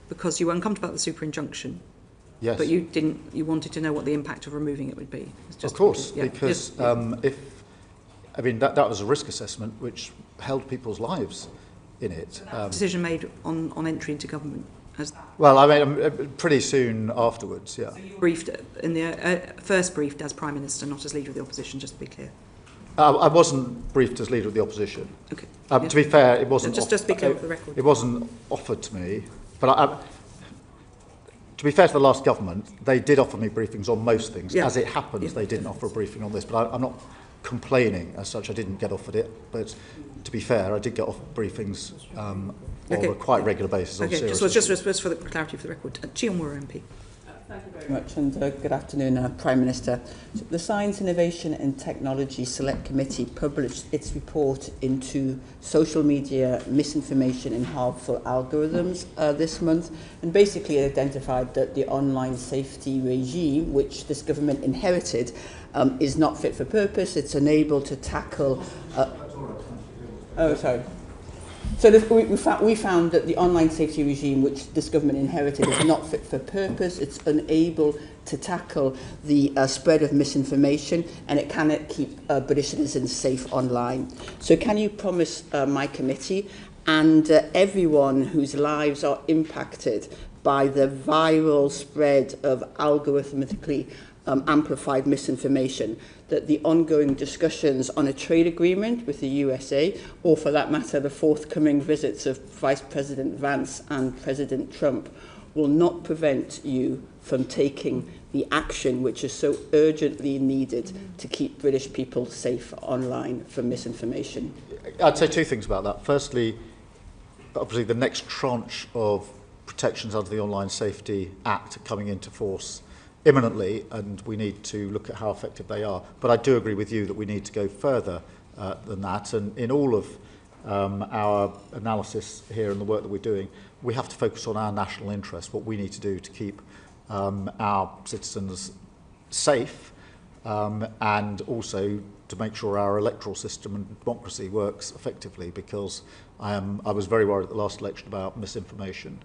because you were uncomfortable about the super injunction? Yes. But you wanted to know what the impact of removing it would be? Of course, because that was a risk assessment which held people's lives in it. Decision made on entry into government? Pretty soon afterwards, yeah. So you briefed in the first briefed as Prime Minister, not as Leader of the Opposition, just to be clear. I wasn't briefed as Leader of the Opposition. Okay. To be fair, it wasn't. Just be clear for the record. It wasn't offered to me, but to be fair to the last government, they did offer me briefings on most things. Yeah. As it happens, they didn't offer a briefing on this, but I'm not complaining as such. I didn't get offered it, but to be fair, I did get offered briefings on a quite regular basis on serious issues. Just for the clarity for the record. Chiomura MP. Thank you very much, and good afternoon, Prime Minister. The Science, Innovation and Technology Select Committee published its report into social media misinformation and harmful algorithms this month, and basically identified that the online safety regime, which this government inherited, is not fit for purpose. It's unable to tackle... So we found that the online safety regime, which this government inherited, is not fit for purpose. It's unable to tackle the spread of misinformation, and it cannot keep British citizens safe online. So can you promise my committee and everyone whose lives are impacted by the viral spread of algorithmically amplified misinformation, that the ongoing discussions on a trade agreement with the USA, or for that matter the forthcoming visits of Vice President Vance and President Trump, will not prevent you from taking the action which is so urgently needed to keep British people safe online from misinformation? I'd say two things about that. Firstly, obviously the next tranche of protections under the Online Safety Act are coming into force imminently, and we need to look at how effective they are. But I do agree with you that we need to go further than that, and in all of our analysis here and the work that we're doing, we have to focus on our national interest, what we need to do to keep our citizens safe, and also to make sure our electoral system and democracy works effectively, because I was very worried at the last election about misinformation.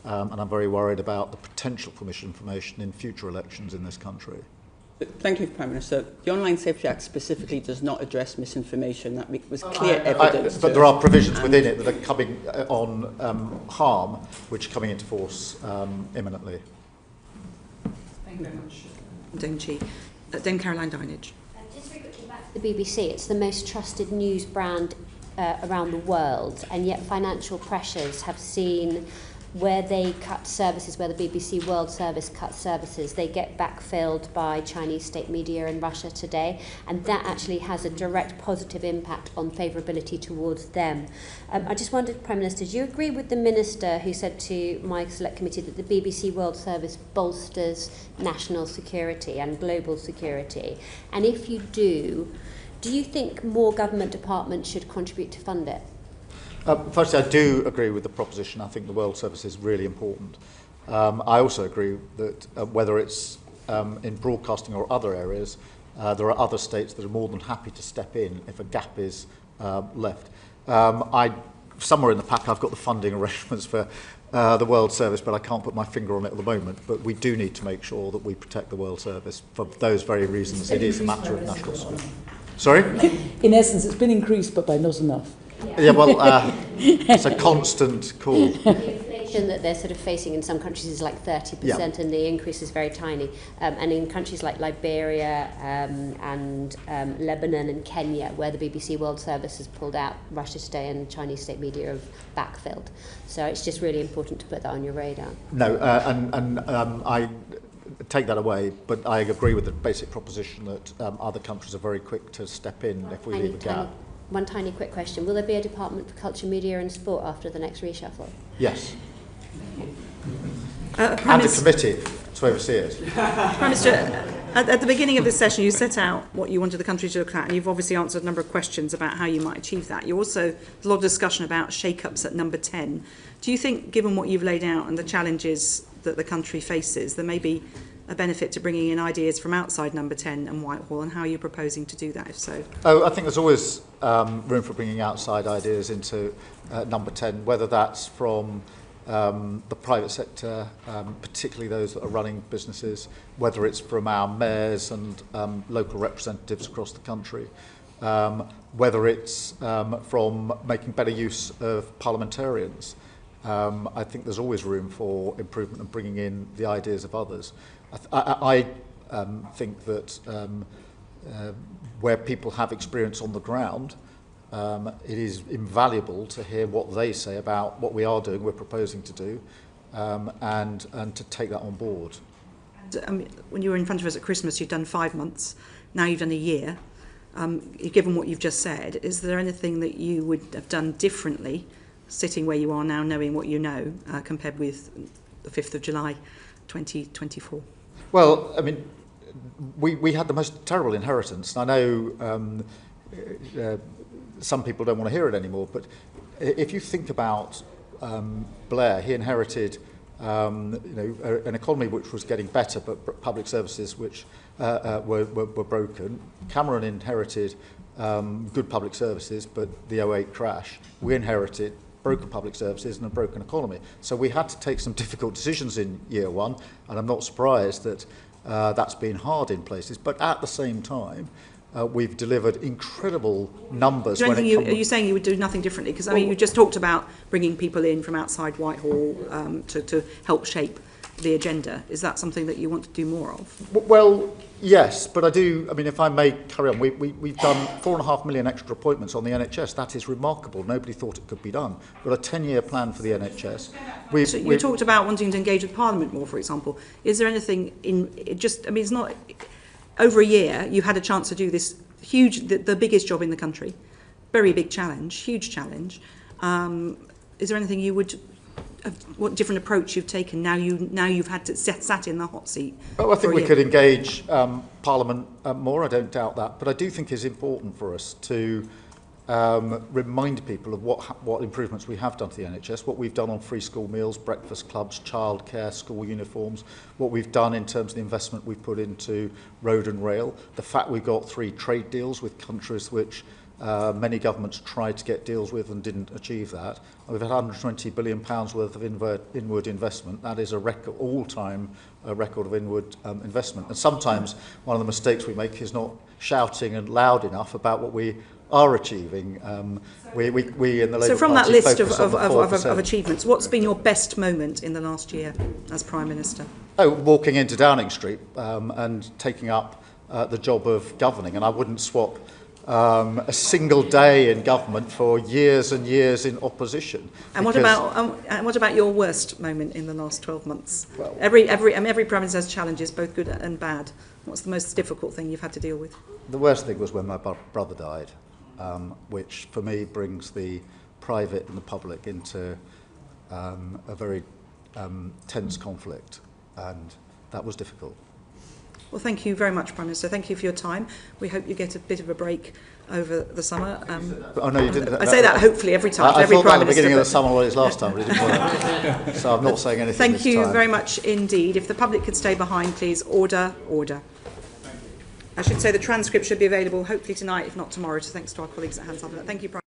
And I'm very worried about the potential for misinformation in future elections in this country. Thank you, Prime Minister. The Online Safety Act specifically does not address misinformation. That was clear evidence. But there are provisions within it that are coming on harm, which are coming into force imminently. Thank you very much. Dame Chi. Dame Caroline Dinage. Just very quickly back to the BBC. It's the most trusted news brand around the world, and yet financial pressures have seen where they cut services, where the BBC World Service cuts services, they get backfilled by Chinese state media in Russia today, and that actually has a direct positive impact on favourability towards them. I just wondered, Prime Minister, do you agree with the Minister who said to my Select Committee that the BBC World Service bolsters national security and global security? And if you do you think more government departments should contribute to fund it? Firstly, I do agree with the proposition. I think the World Service is really important. I also agree that whether it's in broadcasting or other areas, there are other states that are more than happy to step in if a gap is left. Somewhere in the pack I've got the funding arrangements for the World Service, but I can't put my finger on it at the moment. But we do need to make sure that we protect the World Service for those very reasons. It is a matter of national security. Sorry? In essence, it's been increased, but by not enough. Yeah, well, it's a constant call. The inflation that they're sort of facing in some countries is like 30%, Yeah. and the increase is very tiny. And in countries like Liberia and Lebanon and Kenya, where the BBC World Service has pulled out, Russia Today and Chinese state media have backfilled. So it's just really important to put that on your radar. No, I take that away, but I agree with the basic proposition that other countries are very quick to step in if we leave a gap. One tiny quick question. Will there be a Department for Culture, Media and Sport after the next reshuffle? Yes. Prime And a Minister, committee to oversee it. Prime Minister, at the beginning of this session, you set out what you wanted the country to look at, and you've obviously answered a number of questions about how you might achieve that. You also, there's a lot of discussion about shake-ups at number 10. Do you think, given what you've laid out and the challenges that the country faces, there may be a benefit to bringing in ideas from outside number 10 and Whitehall, and how are you proposing to do that, if so? Oh, I think there's always room for bringing outside ideas into number 10, whether that's from the private sector, particularly those that are running businesses, whether it's from our mayors and local representatives across the country, whether it's from making better use of parliamentarians. I think there's always room for improvement and bringing in the ideas of others. I think that where people have experience on the ground, it is invaluable to hear what they say about what we are doing, we're proposing to do, and to take that on board. When you were in front of us at Christmas, you'd done 5 months. Now you've done a year. Given what you've just said, is there anything that you would have done differently, sitting where you are now, knowing what you know, compared with the 5th of July 2024? Well, I mean, we had the most terrible inheritance. I know some people don't want to hear it anymore, but if you think about Blair, he inherited an economy which was getting better, but public services which were broken. Cameron inherited good public services, but the 2008 crash. We inherited broken public services and a broken economy. So we had to take some difficult decisions in year one, and I'm not surprised that that's been hard in places. But at the same time, we've delivered incredible numbers. Are you saying you would do nothing differently? Because I mean, you just talked about bringing people in from outside Whitehall to help shape the agenda. Is that something that you want to do more of? Well, yes, but I do. I mean, if I may carry on, we've done 4.5 million extra appointments on the NHS. That is remarkable. Nobody thought it could be done. We've got a 10-year plan for the NHS. So you talked about wanting to engage with Parliament more, for example. Is there anything it's not over a year. You had a chance to do this huge, the biggest job in the country, very big challenge, huge challenge. Is there anything you would? What different approach you've taken now you've had to sat in the hot seat? Well, I think we could engage Parliament more, I don't doubt that, but I do think it's important for us to remind people of what improvements we have done to the NHS, what we've done on free school meals, breakfast clubs, childcare, school uniforms, what we've done in terms of the investment we've put into road and rail, the fact we've got 3 trade deals with countries which many governments tried to get deals with and didn't achieve that. We've had £120 billion worth of inward investment. That is a record, all-time record of inward investment. And sometimes one of the mistakes we make is not shouting and loud enough about what we are achieving. We in the Labour So from that Party list of of achievements, what's been your best moment in the last year as Prime Minister? Oh, walking into Downing Street and taking up the job of governing. And I wouldn't swap a single day in government for years and years in opposition. And what about your worst moment in the last 12 months? Well, every Prime Minister has challenges, both good and bad. What's the most difficult thing you've had to deal with? The worst thing was when my brother died, which for me brings the private and the public into a very tense conflict, and that was difficult. Well, thank you very much, Prime Minister. Thank you for your time. We hope you get a bit of a break over the summer. Oh, no, you didn't. I say that hopefully every time. I every thought Prime that at the beginning of the Minister, summer holidays last time, but it didn't work. So I'm not saying anything Thank this you time. very much indeed. If the public could stay behind, please. Order, order. I should say the transcript should be available hopefully tonight, if not tomorrow. So thanks to our colleagues at Hansard. Thank you, Prime